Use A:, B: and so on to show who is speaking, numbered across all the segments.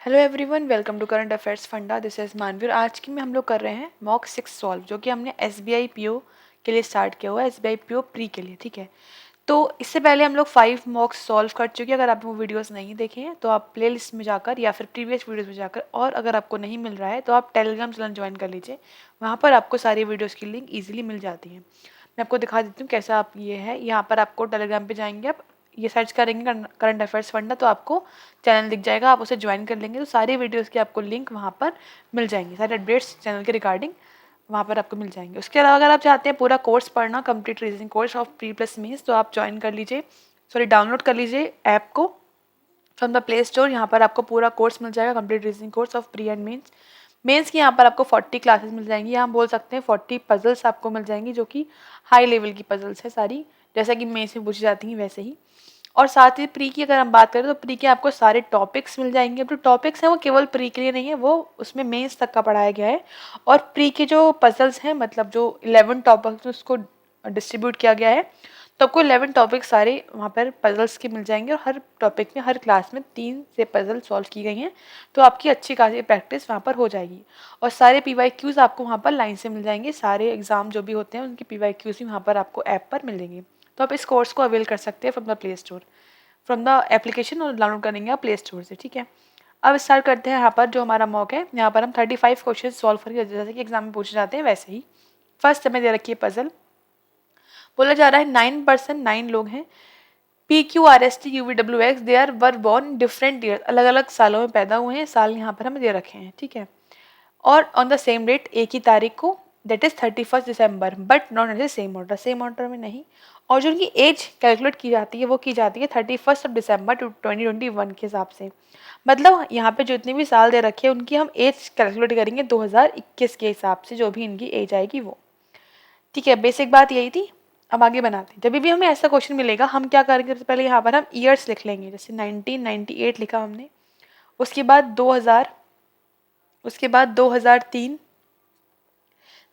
A: Hello everyone, welcome to current affairs funda. This is Manveer. आज की में हम लोग कर रहे हैं मॉक 6 सॉल्व, जो कि हमने एसबीआई पीओ के लिए स्टार्ट किया हुआ है, एसबीआई पीओ प्री के लिए। ठीक है, तो इससे पहले हम लोग 5 मॉक सॉल्व कर चुके हैं। अगर आप वो वीडियोस नहीं देखे हैं तो आप प्ले लिस्ट में जाकर या फिर प्रीवियस वीडियोस में जाकर, और अगर आपको नहीं मिल रहा है तो आप टेलीग्राम चैनल ज्वाइन कर लीजिए। वहाँ पर आपको सारी वीडियोज़ की लिंक ईजिली मिल जाती है। मैं आपको दिखा देती हूँ कैसा आप ये है। यहाँ पर आपको टेलीग्राम पे जाएंगे, आप ये सर्च करेंगे करंट अफेयर्स फंडा, तो आपको चैनल दिख जाएगा। आप उसे ज्वाइन कर लेंगे तो सारी वीडियोस की आपको लिंक वहाँ पर मिल जाएंगी। सारे अपडेट्स चैनल के रिगार्डिंग वहाँ पर आपको मिल जाएंगे। उसके अलावा अगर आप चाहते हैं पूरा कोर्स पढ़ना, complete reasoning course of pre plus means, तो आप ज्वाइन कर लीजिए, डाउनलोड कर लीजिए ऐप को फ्रॉम द प्ले स्टोर। यहाँ पर आपको पूरा कोर्स मिल जाएगा, complete reasoning course of pre and mains. Mains की यहाँ पर आपको 40 क्लासेस मिल जाएंगी, यहाँ बोल सकते हैं 40 पजल्स आपको मिल जाएंगी, जो कि हाई लेवल की पजल्स है सारी, जैसा कि मेंस में पूछी जाती हैं वैसे ही। और साथ ही प्री की अगर हम बात करें तो प्री के आपको सारे टॉपिक्स मिल जाएंगे। अब जो टॉपिक्स हैं वो केवल प्री के लिए नहीं है, वो उसमें मेंस तक का पढ़ाया गया है। और प्री के जो पजल्स हैं, मतलब जो 11 टॉपिक्स उसको डिस्ट्रीब्यूट किया गया है, तो आपको 11 टॉपिक सारे वहाँ पर पजल्स के मिल जाएंगे। और हर टॉपिक में, हर क्लास में 3 से पजल सॉल्व की गई हैं, तो आपकी अच्छी खासी प्रैक्टिस वहाँ पर हो जाएगी। और सारे PYQs आपको वहाँ पर लाइन से मिल जाएंगे। सारे एग्जाम जो भी होते हैं उनकी PYQs भी वहाँ पर आपको ऐप पर मिलेंगे। तो आप इस कोर्स को अवेल कर सकते हैं from the play store, from the application, और डाउनलोड करेंगे आप प्ले स्टोर से। ठीक है, अब स्टार्ट करते हैं। यहाँ पर जो हमारा मॉक है, यहाँ पर हम 35 क्वेश्चन सॉल्व करेंगे, जैसे कि एग्जाम में पूछे जाते हैं वैसे ही। फर्स्ट हमें दे रखी है पजल। बोला जा रहा है 9% 9 लोग हैं, PQRST UVWX they are were born different year, अलग अलग सालों में पैदा हुए हैं। साल यहाँ पर हमें दे रखे हैं। ठीक है, और ऑन द सेम डेट, एक ही तारीख को, that is 31 December, but not at the same order, same order में नहीं। और जो उनकी एज कैलकुलेट की जाती है वो की जाती है 31 दिसंबर 2021 के हिसाब से। मतलब यहाँ पे जितने भी साल दे रखे हैं उनकी हम एज कैलकुलेट करेंगे 2021 के हिसाब से, जो भी इनकी एज आएगी वो। ठीक है, बेसिक बात यही थी। अब आगे बनाते हैं। जब भी हमें ऐसा क्वेश्चन मिलेगा हम क्या करेंगे, सबसे पहले यहाँ पर हम ईयर्स लिख लेंगे। जैसे 1998 लिखा हमने, उसके बाद 2000, उसके बाद 2003,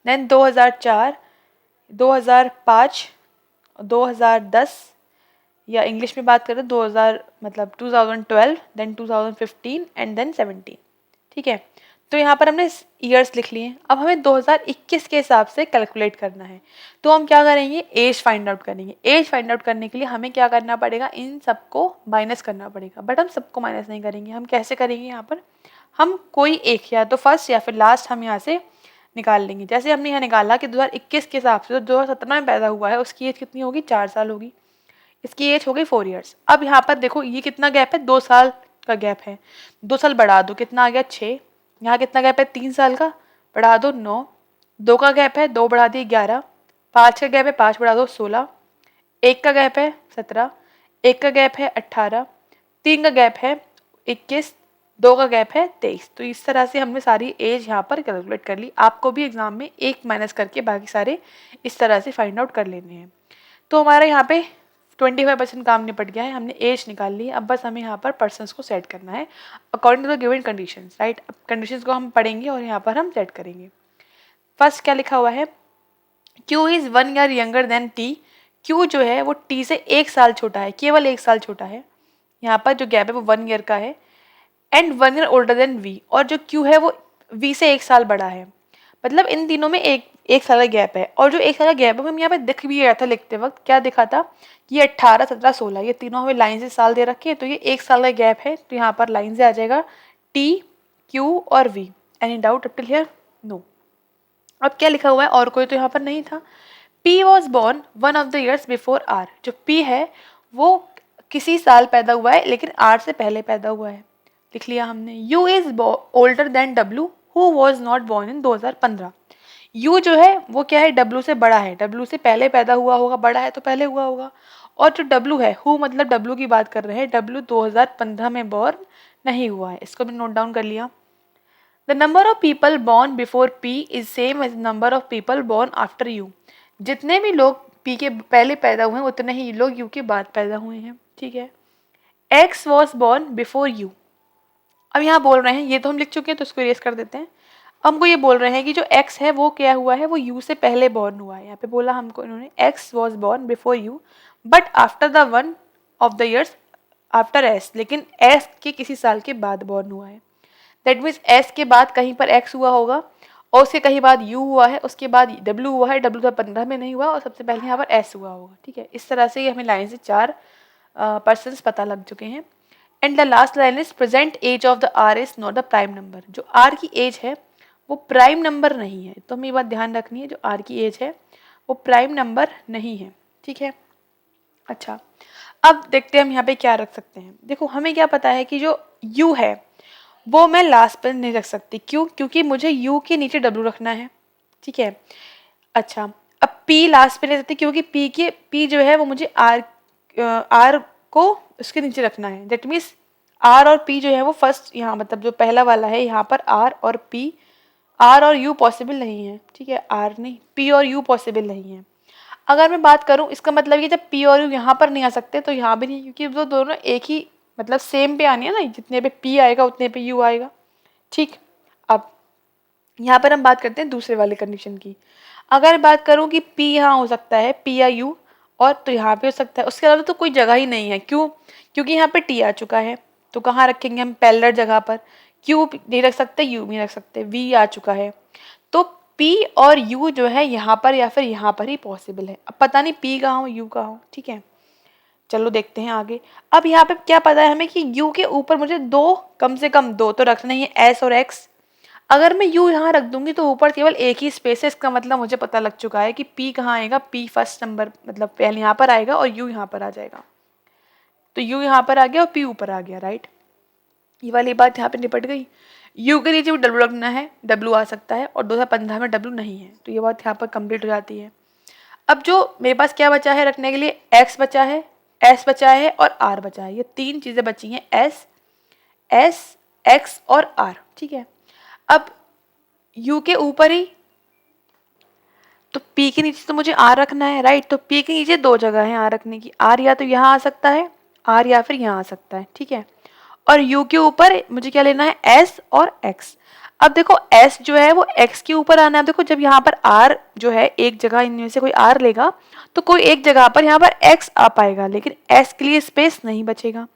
A: देन 2004, 2005, 2010, या इंग्लिश में बात करें 2000 मतलब 2012, देन 2015 एंड देन 17। ठीक है, तो यहाँ पर हमने ईयर्स लिख लिए। अब हमें 2021 के हिसाब से कैलकुलेट करना है, तो हम क्या करेंगे, एज फाइंड आउट करेंगे। एज फाइंड आउट करने के लिए हमें क्या करना पड़ेगा, इन सबको माइनस करना पड़ेगा। बट हम सबको माइनस नहीं करेंगे। हम कैसे करेंगे, यहाँ पर हम कोई एक, या तो फर्स्ट या फिर लास्ट, हम यहाँ से निकाल लेंगे। जैसे हमने यहाँ निकाला कि 2021 के हिसाब से, तो 2017 में पैदा हुआ है, उसकी एज कितनी होगी, 4 साल होगी। इसकी एज हो गई 4 ईयर्स। अब यहाँ पर देखो ये कितना गैप है, 2 साल का गैप है। 2 साल बढ़ा दो, कितना आ गया, 6। यहाँ कितना गैप है, 3 साल का, बढ़ा दो 9। 2 का गैप है, 2 बढ़ा दिए 11। 5 का गैप है, 5 बढ़ा दो 16। 1 का गैप है 17। 1 का गैप है 18। 3 का गैप है 21। 2 का गैप है 23। तो इस तरह से हमने सारी एज यहाँ पर कैलकुलेट कर ली। आपको भी एग्जाम में एक माइनस करके बाकी सारे इस तरह से फाइंड आउट कर लेने हैं। तो हमारा यहाँ पे 25% काम निपट गया है, हमने एज निकाल ली। अब बस हमें यहाँ पर पर्सन्स को सेट करना है according to the given conditions, right. अब कंडीशंस को हम पढ़ेंगे और यहाँ पर हम सेट करेंगे। फर्स्ट क्या लिखा हुआ है, Q is 1 year younger than T। Q जो है वो T से 1 साल छोटा है, केवल 1 साल छोटा है। यहाँ पर जो गैप है वो 1 ईयर का है। And 1 year older than V, और जो Q है वो V से 1 साल बड़ा है। मतलब इन तीनों में एक साल का गैप है। और जो 1 साल का गैप है हम यहाँ पे दिख भी गया था लिखते वक्त, क्या दिखा था, ये 18, 17, 16, ये तीनों हमें लाइन से साल दे रखे हैं, तो ये 1 साल का गैप है। तो यहाँ पर लाइन से आ जाएगा T, Q और V। Any doubt up till here, no. अब क्या लिखा हुआ है, और कोई तो यहाँ पर नहीं था। P was born 1 of the years before R। जो P है वो किसी साल पैदा हुआ है, लेकिन R से पहले पैदा हुआ है, लिख लिया हमने। U is older than W who was not born in 2015। U जो है वो क्या है, W से बड़ा है, W से पहले पैदा हुआ होगा, बड़ा है तो पहले हुआ होगा। और जो W है, हु मतलब W की बात कर रहे हैं, W 2015 में बॉर्न नहीं हुआ है। इसको भी नोट डाउन कर लिया। The number of people born before P is same as number of people born after U। जितने भी लोग P के पहले पैदा हुए हैं उतने ही लोग U के बाद पैदा हुए हैं। ठीक है, X was born before U। अब यहाँ बोल रहे हैं, ये तो हम लिख चुके हैं तो इसको इरेज कर देते हैं। अब हमको ये बोल रहे हैं कि जो X है वो क्या हुआ है, वो U से पहले बॉर्न हुआ है। यहाँ पे बोला हमको इन्होंने X was born before U but after the 1 of the years after S, लेकिन S के किसी साल के बाद बॉर्न हुआ है। दैट मीन्स एस के बाद कहीं पर एक्स हुआ होगा और उसके कहीं बाद यू हुआ है, उसके बाद डब्ल्यू हुआ है, डब्ल्यू तो 15 में नहीं हुआ और सबसे पहले यहाँ पर एस हुआ होगा, ठीक है। इस तरह से ये हमें लाइन से 4 पर्सन्स पता लग चुके हैं। And the last line is present age of the R is not the prime number. जो आर की एज है वो प्राइम नंबर नहीं है, तो हमें ये बात ध्यान रखनी है, जो आर की एज है वो प्राइम नंबर नहीं है, ठीक है। अच्छा, अब देखते हैं हम यहाँ पे क्या रख सकते हैं। देखो हमें क्या पता है कि जो u है वो मैं लास्ट पर नहीं रख सकती, क्यों? क्योंकि मुझे u के नीचे w रखना है, ठीक है। अच्छा, अब p लास्ट पे नहीं सकती क्योंकि p जो है वो मुझे r को उसके नीचे रखना है। दैट मीन्स r और p जो है वो फर्स्ट यहाँ मतलब जो पहला वाला है यहाँ पर r और p, r और u पॉसिबल नहीं है, ठीक है। r नहीं, p और u पॉसिबल नहीं है। अगर मैं बात करूं इसका मतलब ये जब p और u यहाँ पर नहीं आ सकते तो यहाँ भी नहीं, क्योंकि वो दोनों एक ही मतलब सेम पे आनी है ना, जितने पे p आएगा उतने पे u आएगा, ठीक। अब यहाँ पर हम बात करते हैं दूसरे वाले कंडीशन की। अगर बात करूं कि p यहाँ हो सकता है, p या u, और तो यहाँ पे हो सकता है, उसके अलावा तो कोई जगह ही नहीं है। क्यों? क्योंकि यहाँ पे t आ चुका है, तो कहाँ रखेंगे हम? पैरेलल जगह पर। q नहीं रख सकते, u नहीं रख सकते, v आ चुका है, तो p और u जो है यहाँ पर या फिर यहाँ पर ही पॉसिबल है। अब पता नहीं p कहाँ हो, u कहाँ हो, ठीक है। चलो देखते हैं आगे। अब यहाँ पे क्या पता है हमें कि u के ऊपर मुझे कम से कम दो तो रखना ही है, s और x। अगर मैं u यहाँ रख दूंगी तो ऊपर केवल एक ही स्पेस है, इसका मतलब मुझे पता लग चुका है कि p कहाँ आएगा, p फर्स्ट नंबर मतलब पहले यहाँ पर आएगा और u यहाँ पर आ जाएगा। तो u यहाँ पर आ गया और p ऊपर आ गया, राइट। ये वाली बात यहाँ पे निपट गई। u के नीचे w रखना है, w आ सकता है और 2015 में w नहीं है, तो ये बात यहाँ पर कंप्लीट हो जाती है। अब जो मेरे पास क्या बचा है रखने के लिए, x बचा है, s बचा है और r बचा है। ये तीन चीजें बची हैं, s, x और r, ठीक है। अब u के ऊपर ही तो p के नीचे तो मुझे r रखना है, राइट। तो p के नीचे दो जगह है r रखने की, r या तो यहाँ आ सकता है, r या फिर यहाँ आ सकता है, ठीक है। और u के ऊपर मुझे क्या लेना है, s और x। अब देखो s जो है वो x के ऊपर आना है। देखो जब यहाँ पर r जो है एक जगह इनमें से कोई r लेगा तो कोई एक जगह पर यहाँ पर x आ पाएगा, लेकिन s के लिए स्पेस नहीं बचेगा।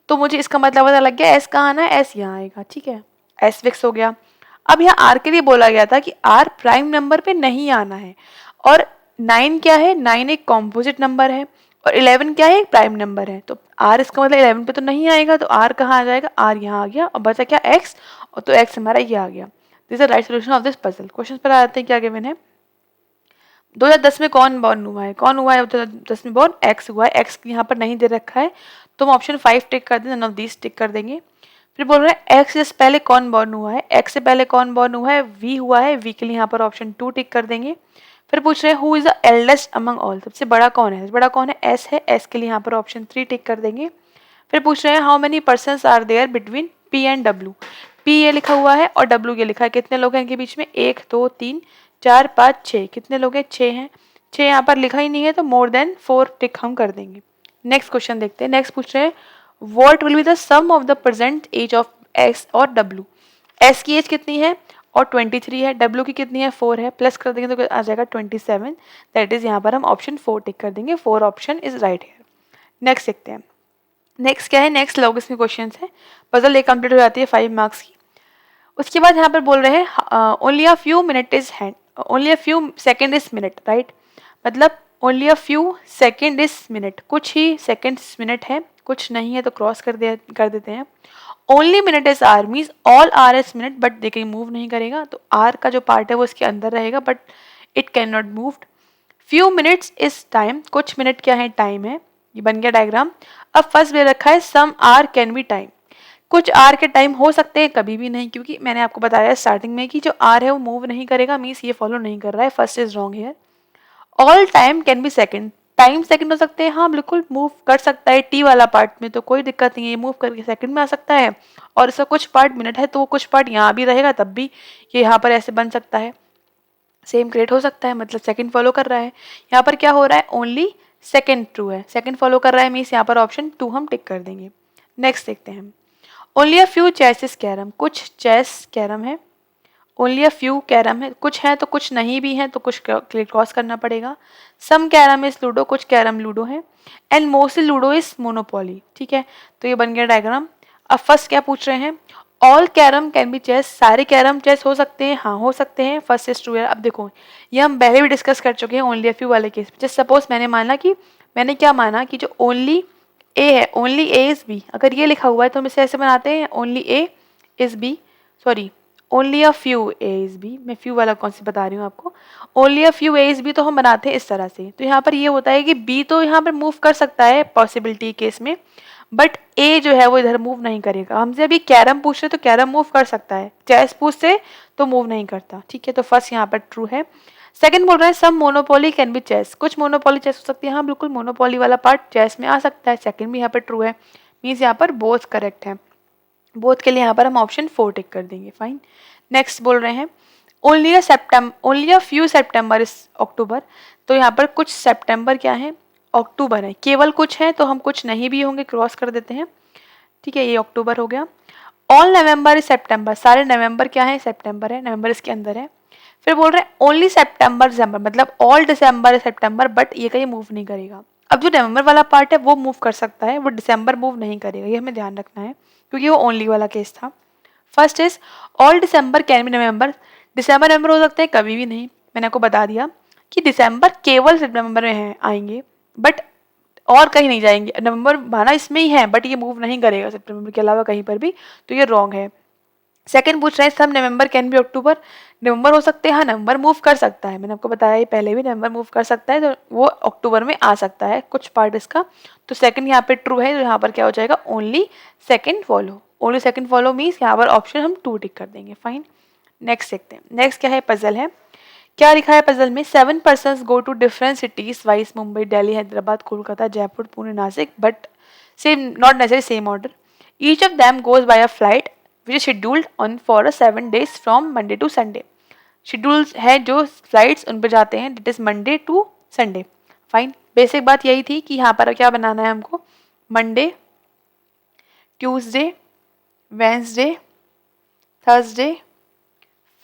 A: तो मुझे इसका मतलब पता लग गया s कहाँ आना है, s यहाँ आएगा, ठीक है। s फिक्स हो गया। अब यहाँ r के लिए बोला गया था कि r प्राइम नंबर पे नहीं आना है, और 9 क्या है, 9 एक कॉम्पोजिट नंबर है और 11 क्या है, एक प्राइम नंबर है। तो r इसका मतलब 11 पे तो नहीं आएगा, तो r कहाँ आ जाएगा, r यहाँ आ गया और बचा क्या, x, और तो x हमारा ये आ गया। This is right solution of this puzzle. Question पर आते हैं, क्या गिवन है। 2010 में कौन बॉर्न हुआ है, कौन हुआ है 2010 में बॉर्न, x हुआ है। x यहाँ पर नहीं दे रखा है तो हम ऑप्शन 5 टिक कर दें, नन ऑफ दीज टिक कर देंगे। फिर बोल रहे हैं x से पहले कौन बॉर्न हुआ है, x से पहले कौन बॉर्न हुआ है, v हुआ है, v के लिए यहाँ पर ऑप्शन 2 टिक कर देंगे। फिर पूछ रहे हैं who is the eldest among all, सबसे बड़ा कौन है, बड़ा कौन है, s है, s के लिए यहाँ पर ऑप्शन 3 टिक कर देंगे। फिर पूछ रहे हैं how many persons are there between p and w, p ये लिखा हुआ है और w ये लिखा है, कितने लोग हैं इनके बीच में, 1 2 3 4 5 6, कितने लोग हैं, 6 हैं। 6 यहाँ पर लिखा ही नहीं है तो मोर देन 4 टिक हम कर देंगे। नेक्स्ट क्वेश्चन देखते हैं। नेक्स्ट पूछ रहे हैं what will be the sum of the present age of x और w। s की एज कितनी है और 23 है, w की कितनी है, 4 है, प्लस कर देंगे तो आ जाएगा 27। दैट इज यहाँ पर हम ऑप्शन 4 टिक कर देंगे, 4 ऑप्शन इज राइट है। नेक्स्ट देखते हैं। नेक्स्ट क्या है, नेक्स्ट लॉगिस्मिक क्वेश्चन है। पजल एक कंप्लीट हो जाती है 5 मार्क्स की। उसके बाद यहाँ पर बोल रहे हैं only a few minute is hand, only a few second is minute, right. मतलब only a few second is minute, कुछ ही सेकेंड्स मिनट है, कुछ नहीं है तो क्रॉस कर देते हैं। Only minute is R means all R is minute, but देखिए मूव नहीं करेगा, तो आर का जो पार्ट है वो इसके अंदर रहेगा, but it can not move. Few minutes is time, कुछ मिनट क्या है, टाइम है। ये बन गया डायग्राम। अब फर्स्ट दे रखा है some R can be time, कुछ आर के टाइम हो सकते हैं, कभी भी नहीं, क्योंकि मैंने आपको बताया स्टार्टिंग में कि जो आर है वो मूव नहीं करेगा, मीन्स ये फॉलो नहीं कर रहा है, first is wrong here. All time can be second, time second हो सकते हैं, हाँ बिल्कुल मूव कर सकता है, टी वाला पार्ट में तो कोई दिक्कत नहीं है, ये मूव करके सेकंड में आ सकता है। और इसका कुछ पार्ट मिनट है तो वो कुछ पार्ट यहाँ भी रहेगा, तब भी ये यहाँ पर ऐसे बन सकता है, सेम क्रिएट हो सकता है, मतलब सेकंड फॉलो कर रहा है। यहाँ पर क्या हो रहा है, ओनली सेकंड ट्रू है, सेकंड फॉलो कर रहा है, मीन्स यहाँ पर ऑप्शन 2 हम टिक कर देंगे। नेक्स्ट देखते हैं। Only a few chess is carrom, कुछ चेस कैरम है, ओनली अ फ्यू कैरम है, कुछ है तो कुछ नहीं भी है, तो कुछ क्रॉस करना पड़ेगा। सम कैरम इज लूडो, कुछ कैरम लूडो है, and mostly ludo is monopoly, ठीक है। तो ये बन गया डायग्राम। अब फर्स्ट क्या पूछ रहे हैं, all carrom can be chess, सारे कैरम चेस हो सकते हैं, हाँ हो सकते हैं, फर्स्ट इज ट्रू है। अब देखो ये हम पहले भी डिस्कस कर चुके हैं ओनली अ फ्यू वाले केस। जस्ट सपोज मैंने क्या माना कि जो ओनली ए है, ओनली ए इज बी, अगर ये लिखा हुआ है तो हम इसे ऐसे बनाते हैं only A is B, sorry only a few A is B, मैं फ्यू वाला कौन सी बता रही हूँ आपको, only a few A is B तो हम बनाते हैं इस तरह से। तो यहाँ पर ये होता है कि बी तो यहाँ पर मूव कर सकता है पॉसिबिलिटी केस में, बट ए जो है वो इधर मूव नहीं करेगा। हमसे अभी कैरम पूछ रहे तो कैरम मूव कर सकता है, चेस पूछते तो मूव नहीं करता, ठीक है। तो फर्स्ट यहाँ पर ट्रू है। सेकंड बोल रहा है सम मोनोपोली कैन बी चेस, कुछ मोनोपोली चेस हो सकती है, हाँ बिल्कुल मोनोपोली वाला पार्ट चेस में आ सकता है। सेकंड भी यहाँ पर ट्रू है, मीन्स यहाँ पर बोथ करेक्ट है। बोथ के लिए यहाँ पर हम ऑप्शन 4 टिक कर देंगे, फाइन। नेक्स्ट बोल रहे हैं only a few September is अक्टूबर, तो यहाँ पर कुछ सेप्टेम्बर क्या है, अक्टूबर है, केवल कुछ है तो हम कुछ नहीं भी होंगे क्रॉस कर देते हैं, ठीक है, ये अक्टूबर हो गया। ऑल नवंबर इज सेप्टेम्बर, सारे नवंबर क्या है, सेप्टेम्बर है, नवंबर इसके अंदर है। फिर बोल रहे हैं ओनली सेप्टेम्बर दिसंबर, मतलब ऑल दिसंबर सितंबर, बट ये कहीं मूव नहीं करेगा। अब जो नवंबर वाला पार्ट है वो मूव कर सकता है, वो दिसंबर मूव नहीं करेगा, ये हमें ध्यान रखना है क्योंकि वो ओनली वाला केस था। First is all December can be November, दिसंबर नवंबर हो सकते हैं, कभी भी नहीं। मैंने आपको बता दिया कि दिसंबर केवल सितंबर में है आएंगे, बट और कहीं नहीं जाएंगे। नवंबर माना इसमें ही है बट ये मूव नहीं करेगा सितंबर के अलावा कहीं पर भी, तो ये रॉन्ग है। सेकंड पूछ रहे हैं सब नवंबर कैन बी अक्टूबर, नवंबर हो सकते हैं, हाँ नवंबर मूव कर सकता है, मैंने आपको बताया ये पहले भी, नवंबर मूव कर सकता है तो वो अक्टूबर में आ सकता है कुछ पार्ट इसका। तो सेकंड यहाँ पे ट्रू है, तो यहाँ पर क्या हो जाएगा only second follow, only second follow means यहाँ पर ऑप्शन हम 2 टिक कर देंगे, फाइन। नेक्स्ट देखते हैं, नेक्स्ट क्या है, पजल है। क्या लिखा है पजल में, 7 persons go to different cities viz Mumbai, Delhi, Hyderabad, Kolkata, Jaipur, Pune, Nashik, but same not necessary same order. Each of them goes by a flight which is scheduled on for 7 days from Monday to Sunday. Schedules है जो flights उन पर जाते हैं, that is Monday to Sunday, fine. Basic बात यही थी कि यहाँ पर क्या बनाना है हमको, Monday, Tuesday, Wednesday, Thursday,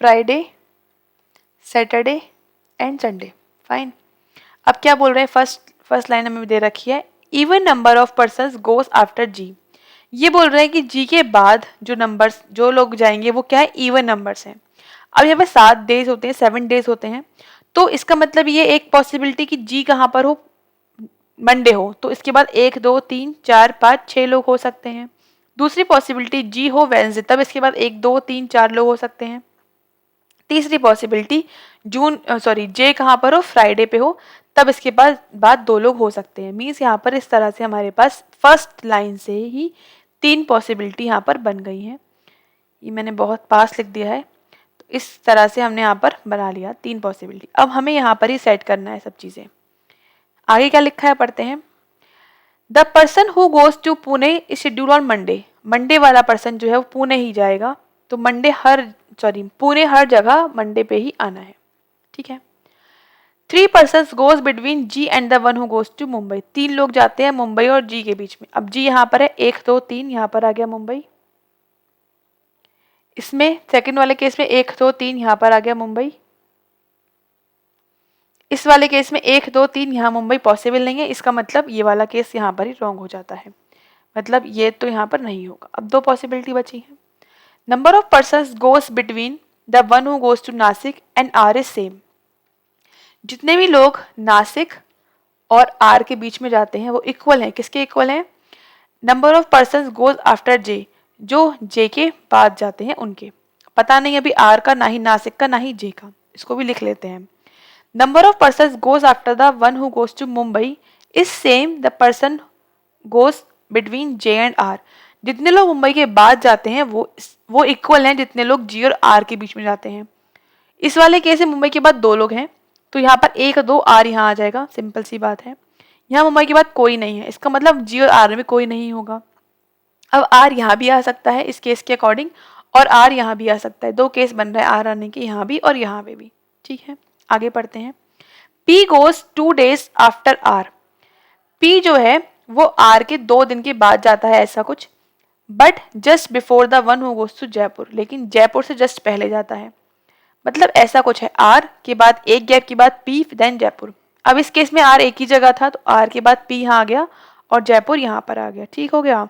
A: Friday, Saturday and Sunday, fine. अब क्या बोल रहे हैं, फर्स्ट लाइन हमें दे रखी है even number of persons goes after G. ये बोल रहे हैं कि जी के बाद जो नंबर्स जो लोग जाएंगे वो क्या है, इवन नंबर्स हैं। अब यहाँ पे 7 days होते हैं, 7 days होते हैं, तो इसका मतलब ये एक पॉसिबिलिटी कि जी कहाँ पर हो, मंडे हो, तो इसके बाद 1 2 3 4 5 6 लोग हो सकते हैं। दूसरी पॉसिबिलिटी जी हो वेंसडे, तब इसके बाद 1 2 3 4 लोग हो सकते हैं। तीसरी पॉसिबिलिटी जे कहाँ पर हो, फ्राइडे पे हो, तब इसके बाद 2 लोग हो सकते हैं। मीन्स यहाँ पर इस तरह से हमारे पास फर्स्ट लाइन से ही 3 पॉसिबिलिटी यहाँ पर बन गई हैं। ये मैंने बहुत पास लिख दिया है, तो इस तरह से हमने यहाँ पर बना लिया 3 पॉसिबिलिटी। अब हमें यहाँ पर ही सेट करना है सब चीज़ें। आगे क्या लिखा है पढ़ते हैं, the person who goes to Pune is schedule on Monday, Monday वाला पर्सन जो है वो पुणे ही जाएगा, तो पुणे हर जगह मंडे पे ही आना है, ठीक है। 3 persons goes between G and the one who goes to Mumbai, 3 लोग जाते हैं मुंबई और जी के बीच में। अब जी यहाँ पर है, 1 2 3 यहाँ पर आ गया मुंबई, इसमें सेकंड वाले केस में 1 2 3 यहाँ पर आ गया मुंबई, इस वाले केस में 1 2 3 यहाँ मुंबई पॉसिबल नहीं है, इसका मतलब ये वाला केस यहाँ पर ही रॉन्ग हो जाता है, मतलब ये तो यहाँ पर नहीं होगा। अब 2 पॉसिबिलिटी बची है। Number of persons goes between the one who goes to Nashik and R is same, जितने भी लोग नासिक और आर के बीच में जाते हैं वो इक्वल हैं, किसके इक्वल हैं, number of persons goes after J, जो जे के बाद जाते हैं उनके। पता नहीं अभी आर का, ना ही नासिक का, ना ही जे का, इसको भी लिख लेते हैं। Number of persons goes after the one who goes to Mumbai is same the person goes between J and R, जितने लोग मुंबई के बाद जाते हैं वो इक्वल हैं जितने लोग जी और आर के बीच में जाते हैं। इस वाले केस में मुंबई के बाद 2 लोग हैं, तो यहाँ पर 1 2 आर यहाँ आ जाएगा, सिंपल सी बात है। यहाँ मुंबई के बाद कोई नहीं है, इसका मतलब जी और आर में कोई नहीं होगा। अब आर यहाँ भी आ सकता है इस केस के अकॉर्डिंग, और आर यहाँ भी आ सकता है, 2 केस बन रहा है आर आने के, यहाँ भी और यहाँ पे भी, ठीक है। आगे पढ़ते हैं, P goes 2 days after R, P जो है वो आर के 2 दिन के बाद जाता है ऐसा कुछ, but just before the one who goes to Jaipur, लेकिन जयपुर से जस्ट पहले जाता है, मतलब ऐसा कुछ है, आर के बाद एक गैप के बाद पी देन जयपुर। अब इस केस में आर एक ही जगह था, तो आर के बाद पी यहाँ आ गया और जयपुर यहाँ पर आ गया, ठीक हो गया।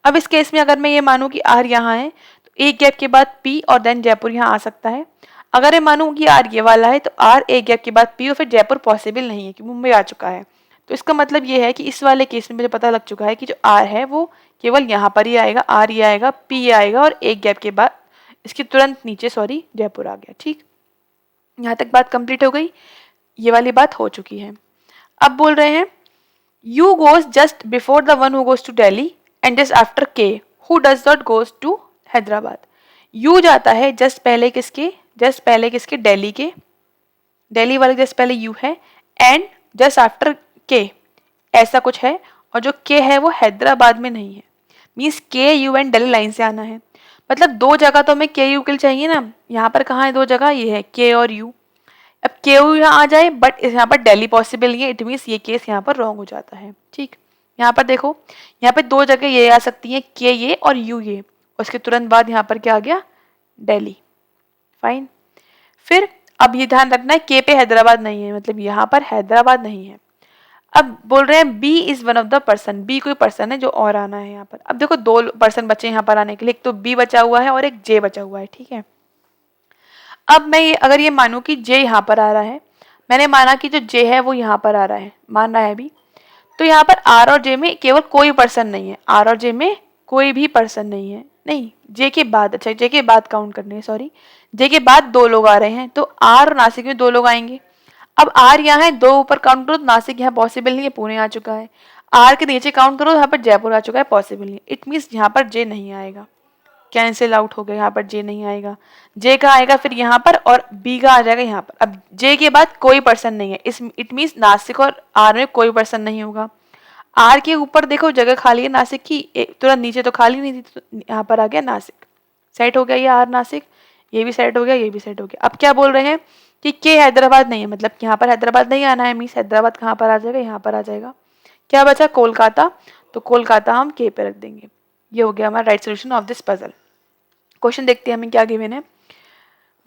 A: अब इस केस में अगर मैं ये मानूं कि आर यहाँ है, तो एक गैप के बाद P और देन जयपुर यहाँ आ सकता है। अगर मैं मानूं कि R ये वाला है तो R एक गैप के बाद P और फिर जयपुर पॉसिबल नहीं है कि मुंबई आ चुका है। तो इसका मतलब ये है कि इस वाले केस में मुझे पता लग चुका है कि जो R है वो केवल यहाँ पर ही आएगा, R ये आएगा, P ये आएगा और एक गैप के बाद इसके तुरंत नीचे जयपुर आ गया। ठीक, यहाँ तक बात कंप्लीट हो गई, ये वाली बात हो चुकी है। अब बोल रहे हैं U goes just before the one who goes to Delhi and just after K who does not goes to Hyderabad. U जाता है जस्ट पहले किसके दिल्ली के, दिल्ली वाले जस्ट पहले U है एंड जस्ट आफ्टर K ऐसा कुछ है, और जो K है वो हैदराबाद में नहीं है। Means K U and Delhi line से आना है, मतलब दो जगह तो हमें K U के लिए चाहिए ना। यहाँ पर कहाँ है दो जगह, ये है K और U। अब के यू यहाँ आ जाए बट यहाँ पर दिल्ली पॉसिबल नहीं है, इट मीन्स ये केस यहाँ पर रॉन्ग हो जाता है। ठीक, यहाँ पर देखो, यहाँ पे दो जगह ये आ सकती हैं, के ये और यू ये, उसके तुरंत बाद यहाँ पर क्या आ गया, दिल्ली। फाइन, फिर अब ये ध्यान रखना है के पे हैदराबाद नहीं है, मतलब यहाँ पर हैदराबाद नहीं है। अब बोल रहे हैं B is one of the person, B कोई पर्सन है जो और आना है यहाँ पर। अब देखो दो पर्सन बचे यहाँ पर आने के लिए, एक तो बी बचा हुआ है और एक जे बचा हुआ है। ठीक है, अब मैं अगर ये मानूं कि जे यहाँ पर आ रहा है, मैंने माना कि जो जे है वो यहाँ पर आ रहा है, मान रहा है अभी, तो यहाँ पर आर और जे में केवल कोई पर्सन नहीं है, आर और जे में कोई भी पर्सन नहीं है, नहीं जे के बाद, अच्छा जे के बाद काउंट करने हैं, सॉरी, जे के बाद दो लोग आ रहे हैं, तो आर और नासिक में दो लोग आएंगे। अब आर यहाँ है, दो ऊपर काउंट करो तो नासिक यहाँ पॉसिबल नहीं है, पुणे आ चुका है। आर के नीचे काउंट करो यहाँ पर जयपुर आ चुका है, पॉसिबल नहीं, इट मीन्स यहाँ पर जे नहीं आएगा, कैंसिल आउट हो गया, यहाँ पर जे नहीं आएगा। जे का आएगा फिर यहाँ पर और बी का आ जाएगा यहाँ पर। अब जे के बाद कोई पर्सन नहीं है, इस इट मीन्स नासिक और आर में कोई पर्सन नहीं होगा। आर के ऊपर देखो जगह खाली है नासिक की, तुरंत नीचे तो खाली नहीं थी, तो यहाँ पर आ गया नासिक, सेट हो गया ये आर नासिक, ये भी सेट हो गया, ये भी सेट हो गया। अब क्या बोल रहे हैं कि के हैदराबाद नहीं है, मतलब यहाँ पर हैदराबाद नहीं आना है, मीन्स हैदराबाद कहाँ पर आ जाएगा, यहाँ पर आ जाएगा। क्या बचा, कोलकाता, तो कोलकाता हम के पे रख देंगे। ये हो गया हमारा right solution of this puzzle. Question देखते हैं हमें क्या गिवन है।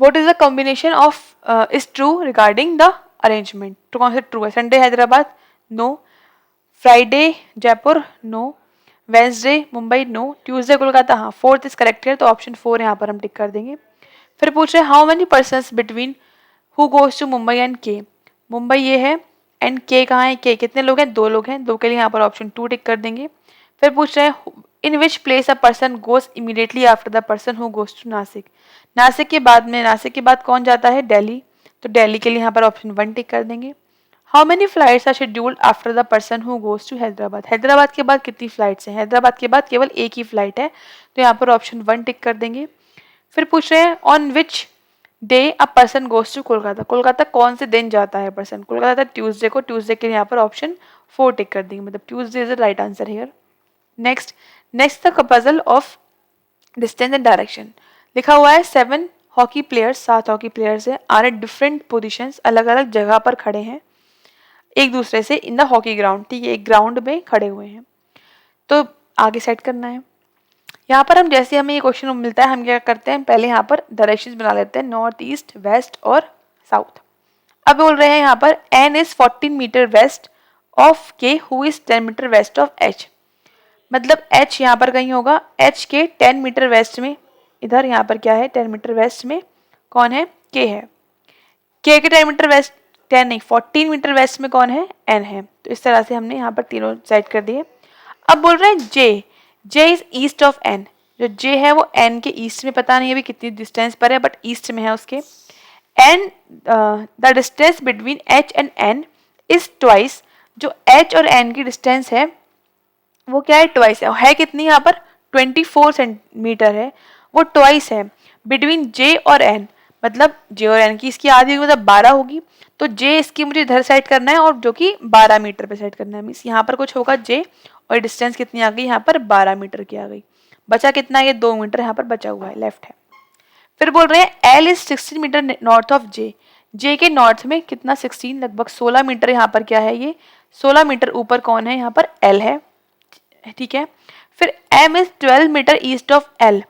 A: What is the combination of is true regarding the arrangement, तो कौन सा ट्रू है, Sunday Hyderabad, no, Friday Jaipur, no, Wednesday Mumbai, no, Tuesday Kolkata, हाँ, फोर्थ इज करेक्ट है, तो ऑप्शन 4 यहाँ पर हम टिक कर देंगे। फिर पूछ रहे हैं how many persons between who goes to Mumbai and K, Mumbai ये है एंड के कहाँ है, के कितने लोग हैं, दो लोग हैं, दो के लिए यहाँ पर ऑप्शन 2 टिक कर देंगे। फिर पूछ रहे हैं in which place a person goes immediately after the person who goes to Nashik, Nashik के बाद कौन जाता है, दिल्ली, तो दिल्ली के लिए यहाँ पर ऑप्शन 1 टिक कर देंगे। How many flights are scheduled after the person who goes to Hyderabad, Hyderabad के बाद कितनी फ्लाइट्स हैं, हैदराबाद के बाद केवल एक ही फ्लाइट है, तो यहाँ पर ऑप्शन 1 टिक कर देंगे। फिर पूछ रहे हैं on which day a person goes to Kolkata, Kolkata कौन से दिन जाता है पर्सन, कोलकाता ट्यूसडे को, ट्यूसडे के लिए यहाँ पर ऑप्शन 4 टिक कर देंगे, मतलब Tuesday is the right answer here. Next the puzzle of distance and direction, लिखा हुआ है 7 हॉकी प्लेयर्स, 7 हॉकी प्लेयर्स है, आर एट डिफरेंट पोजिशंस, अलग अलग जगह पर खड़े हैं एक दूसरे से इन द हॉकी ग्राउंड, ठीक है, एक ग्राउंड में खड़े हुए हैं, तो आगे सेट करना है। यहाँ पर हम जैसे हमें ये क्वेश्चन मिलता है हम क्या करते हैं, पहले यहाँ पर डायरेक्शंस बना लेते हैं, नॉर्थ ईस्ट वेस्ट और साउथ। अब बोल रहे हैं यहाँ पर N is 14 metre west of K who is 10 metre west of H, मतलब एच यहाँ पर कहीं होगा, एच के 10 मीटर वेस्ट में, इधर यहाँ पर क्या है 10 मीटर वेस्ट में कौन है, के है, के 10 मीटर वेस्ट, 10 नहीं 14 मीटर वेस्ट में कौन है, एन है। तो इस तरह से हमने यहाँ पर तीनों सेट कर दिए। अब बोल रहे हैं जे इज ईस्ट ऑफ एन, जो जे है वो एन के ईस्ट में, पता नहीं अभी कितनी डिस्टेंस पर है बट ईस्ट में है उसके। N the distance between H and N is twice, जो एच और एन की डिस्टेंस है वो क्या है, ट्वाइस है कितनी यहाँ पर 24 सेंटीमीटर है, वो ट्वाइस है बिटवीन जे और एन, मतलब जे और एन की इसकी आधी होगी मतलब 12 होगी, तो जे इसकी मुझे इधर सेट करना है और जो कि 12 मीटर पे सेट करना है, मीन्स यहाँ पर कुछ होगा जे और डिस्टेंस कितनी आ गई यहाँ पर 12 मीटर की आ गई, बचा कितना, ये 2 मीटर यहाँ पर बचा हुआ है, लेफ्ट है। फिर बोल रहे हैं L is 16 metre north of J, J के नॉर्थ में कितना 16, लगभग 16 मीटर यहाँ पर क्या है, ये 16 मीटर ऊपर कौन है, यहाँ पर एल है, ठीक है। फिर M is 12 metre east of L,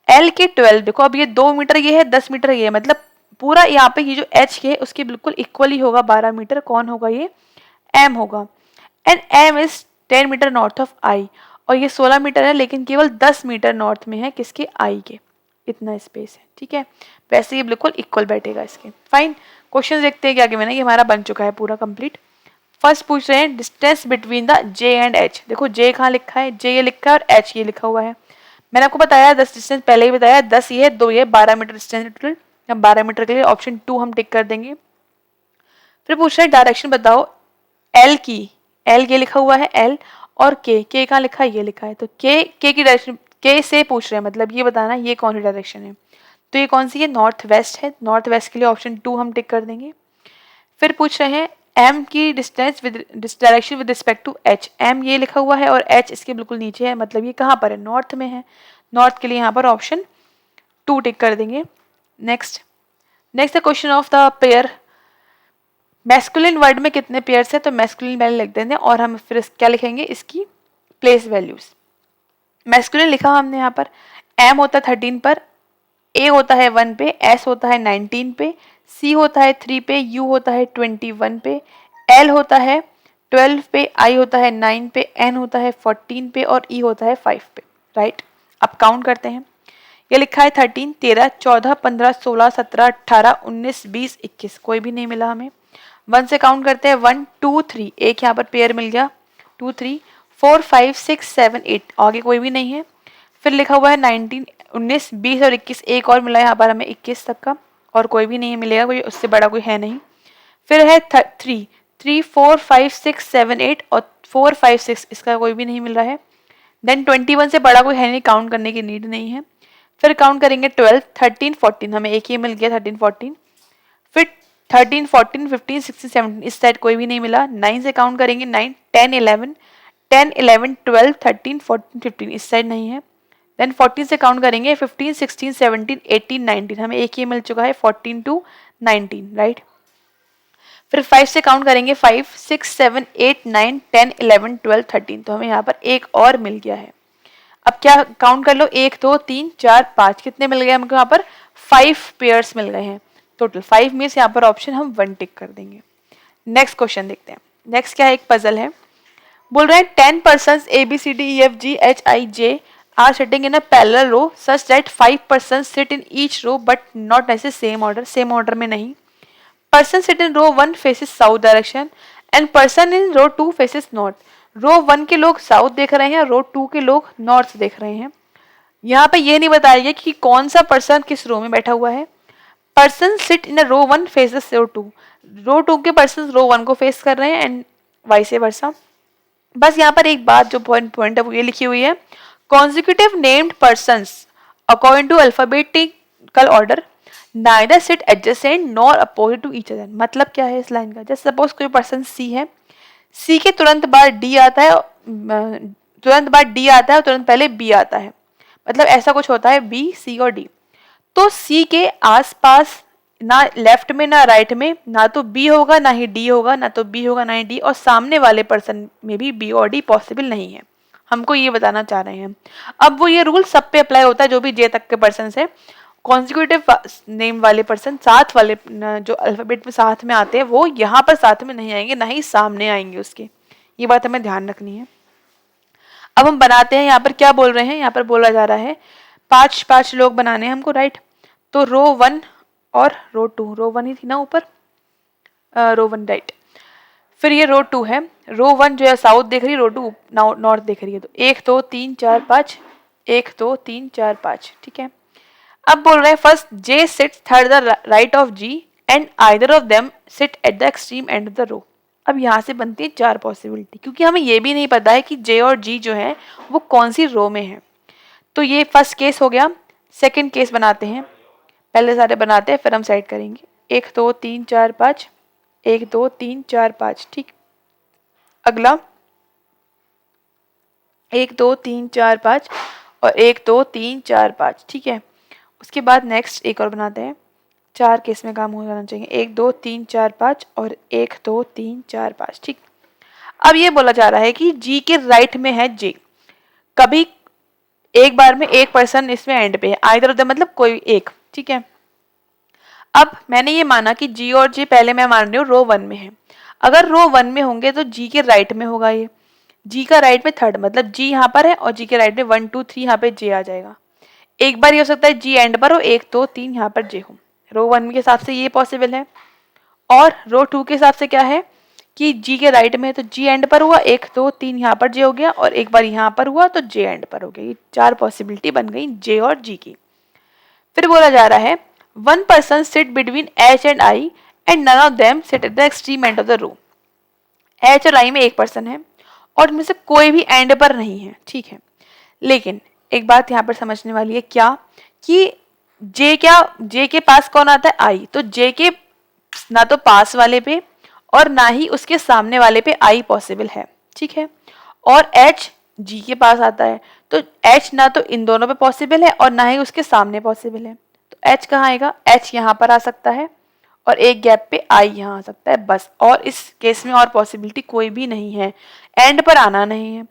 A: L के 12, देखो अब ये 2 मीटर ये है 10 मीटर ये है, मतलब पूरा यहाँ पे ये जो एच के है उसके बिल्कुल इक्वल ही होगा 12 मीटर, कौन होगा ये, एम होगा। And M is 10 metre north of I, और ये 16 मीटर है लेकिन केवल 10 मीटर नॉर्थ में है किसके, आई के, इतना स्पेस है, ठीक है। वैसे ये बिल्कुल इक्वल बैठेगा इसके। फाइन, क्वेश्चन देखते हैं क्या गिवन है। ये हमारा बन चुका है पूरा कंप्लीट। फर्स्ट पूछ रहे हैं distance between the J and H. देखो जे कहाँ लिखा है, जे ये लिखा है और एच ये लिखा हुआ है। मैंने आपको बताया 10 डिस्टेंस पहले ही बताया, 10 ये 2 ये 12 मीटर डिस्टेंस टोटल। हम 12 मीटर के लिए ऑप्शन 2 हम टिक कर देंगे। फिर पूछ रहे हैं डायरेक्शन बताओ एल की, एल ये लिखा हुआ है एल, और के कहाँ लिखा है, ये लिखा है। तो के की डायरेक्शन, के से पूछ रहे हैं मतलब ये बताना ये कौन सी डायरेक्शन है। तो ये कौन सी है, नॉर्थ वेस्ट है। नॉर्थ वेस्ट के लिए ऑप्शन 2 हम टिक कर देंगे। फिर पूछ रहे हैं एम की distance with direction with respect to H. M ये लिखा हुआ है और एच इसके बिल्कुल नीचे है, मतलब ये कहाँ पर है, नॉर्थ में है। नॉर्थ के लिए यहाँ पर ऑप्शन 2 टिक कर देंगे। Next the question of the pair. Masculine word में कितने पेयर्स है, तो मैस्कुलिन वैल्यू लिख देंगे और हम फिर क्या लिखेंगे, इसकी प्लेस वैल्यूज। मैस्कुलिन लिखा हमने यहाँ पर, एम होता है 13 पर, ए होता है 1 पे, एस होता है 19 पे, सी होता है 3 पे, यू होता है 21 पे, एल होता है 12 पे, आई होता है 9 पे, एन होता है 14 पे और ई होता है 5 पे। राइट, अब काउंट करते हैं। ये लिखा है 13, 13, 14, 15, 16, 17, 18, 19, 20, 21, कोई भी नहीं मिला हमें। 1 से काउंट करते हैं, 1 2 3, एक यहाँ पर पेयर मिल गया, 2 3 4 5 6 7 8, आगे कोई भी नहीं है। फिर लिखा हुआ है 19, 19, 20 और 21, एक और मिला है यहाँ पर हमें 21 तक का, और कोई भी नहीं मिलेगा, कोई उससे बड़ा कोई है नहीं। फिर है 3 3 4 5 6 7 8 और 4 5 6, इसका कोई भी नहीं मिल रहा है। देन 21 से बड़ा कोई है नहीं, काउंट करने की नीड नहीं है। फिर काउंट करेंगे 12 13 14, हमें एक ही मिल गया 13 14। फिर 13 14 15 16 17, इस साइड कोई भी नहीं मिला। 9 से काउंट करेंगे 9 10 11 10 11 12 13 14 15, इस साइड नहीं है। देन 14 से काउंट करेंगे 15 16 17 18 19, हमें एक ही मिल चुका है 14 टू 19, राइट। फिर 5 से काउंट करेंगे 5 6 7 8 9 10 11 12 13, तो हमें यहाँ पर एक और मिल गया है। अब क्या काउंट कर लो, 1 2 3 4 5, कितने मिल गए हमको यहाँ पर, 5 पेयर्स मिल गए हैं टोटल। 5 में से यहाँ पर ऑप्शन हम 1 टिक कर देंगे। नेक्स्ट क्वेश्चन देखते हैं। नेक्स्ट क्या है, एक पजल है। बोल रहे हैं 10 persons A B C D E F G H I J are sitting in a parallel row such that 5 persons sit in each row but not necessarily same order, same order में नहीं। Person sit in row 1 faces south direction and person in row 2 faces north। रो 1 के लोग south देख रहे हैं, रो 2 के लोग north देख रहे हैं। यहाँ पे ये नहीं बताया गया कि कौन सा पर्सन किस रो में बैठा हुआ है। Person sit in row 1 faces row 2 के पर्सन रो 1 को फेस कर रहे हैं एंड वाइस वर्सा। बस यहाँ पर एक बात जो पॉइंट है वो ये लिखी हुई है, consecutive named persons according to alphabetical order neither sit adjacent nor opposite to each other. मतलब क्या है इस लाइन का, जैसे सपोज कोई पर्सन सी है, सी के तुरंत बाद डी आता है, तुरंत बाद डी आता है और तुरंत पहले बी आता है, मतलब ऐसा कुछ होता है बी सी और डी। तो सी के आसपास ना लेफ्ट में ना राइट में ना तो बी होगा ना ही डी होगा, ना तो बी होगा ना ही डी, और सामने वाले पर्सन में भी बी और डी पॉसिबल नहीं है। हमको ये बताना चाह रहे हैं। अब वो ये रूल सब पे अप्लाई होता है जो भी जे तक के पर्सन है। कॉन्जिक्यूटिव नेम वाले पर्सन साथ वाले जो अल्फाबेट में साथ में आते हैं वो यहाँ पर साथ में नहीं आएंगे, ना ही सामने आएंगे उसके। ये बात हमें ध्यान रखनी है। अब हम बनाते हैं, यहाँ पर क्या बोल रहे हैं, यहाँ पर बोला जा रहा है 5 लोग बनाने हैं हमको, राइट। तो रो 1 और रो 2, रो 1 ही थी ना ऊपर, रो 1 राइट। फिर ये रो 2 है, रो 1 जो है साउथ देख रही है, रो 2 नॉर्थ देख रही है। तो 1 2 3 4 5, 1 2 3 4 5, ठीक है। अब बोल रहे हैं first J sits third the right of G and either of them sit at the extreme end of the row. अब यहाँ से बनती है 4 पॉसिबिलिटी, क्योंकि हमें ये भी नहीं पता है कि जे और जी जो है वो कौन सी रो में है। तो ये फर्स्ट केस हो गया। सेकंड केस बनाते हैं, पहले सारे बनाते हैं फिर हम साइड करेंगे। 1 2 3 4 5, 1 2 3 4 5, ठीक। अगला 1 2 3 4 5 और 1 2 3 4 5, ठीक है। उसके बाद नेक्स्ट एक और बनाते हैं, 4 केस में काम हो जाना चाहिए। 1 2 3 4 5 और 1 2 3 4 5, ठीक। अब ये बोला जा रहा है कि जी के राइट में है जे, कभी एक बार में एक पर्सन इसमें एंड पे है, आइदर ऑफ द मतलब कोई एक, ठीक है। अब मैंने ये माना कि जी और जे पहले मैं मान रही हूँ रो 1 में है। अगर रो 1 में होंगे तो जी के राइट में होगा, ये जी का राइट में थर्ड, मतलब जी यहाँ पर है और जी के राइट में 1 2 3 यहाँ पे जे आ जाएगा। एक बार ये हो सकता है जी एंड पर हो, 1 2 3 यहाँ पर जे हो। रो 1 के हिसाब से ये पॉसिबल है। और रो 2 के हिसाब से क्या है कि जी के राइट में है तो जी एंड पर हुआ, 1 2 3 यहाँ पर जे हो गया, और एक बार यहाँ पर हुआ तो जे एंड पर हो गया। ये 4 पॉसिबिलिटी बन गई जे और जी की। फिर बोला जा रहा है one person sit between H and I and none of them sit at the extreme end of the row. H और आई में एक पर्सन है और इनमें से कोई भी एंड पर नहीं है, ठीक है। लेकिन एक बात यहाँ पर समझने वाली है क्या कि जे के पास कौन आता है, आई। तो जे के ना तो पास वाले पे और ना ही उसके सामने वाले पे आई पॉसिबल है, ठीक है। और एच जी के पास आता है तो एच ना तो इन दोनों पे पॉसिबल है और ना ही उसके सामने पॉसिबल है। तो एच कहाँ आएगा, एच यहाँ पर आ सकता है और एक गैप पे आई यहाँ आ सकता है बस। और इस केस में और पॉसिबिलिटी कोई भी नहीं है, एंड पर आना नहीं है।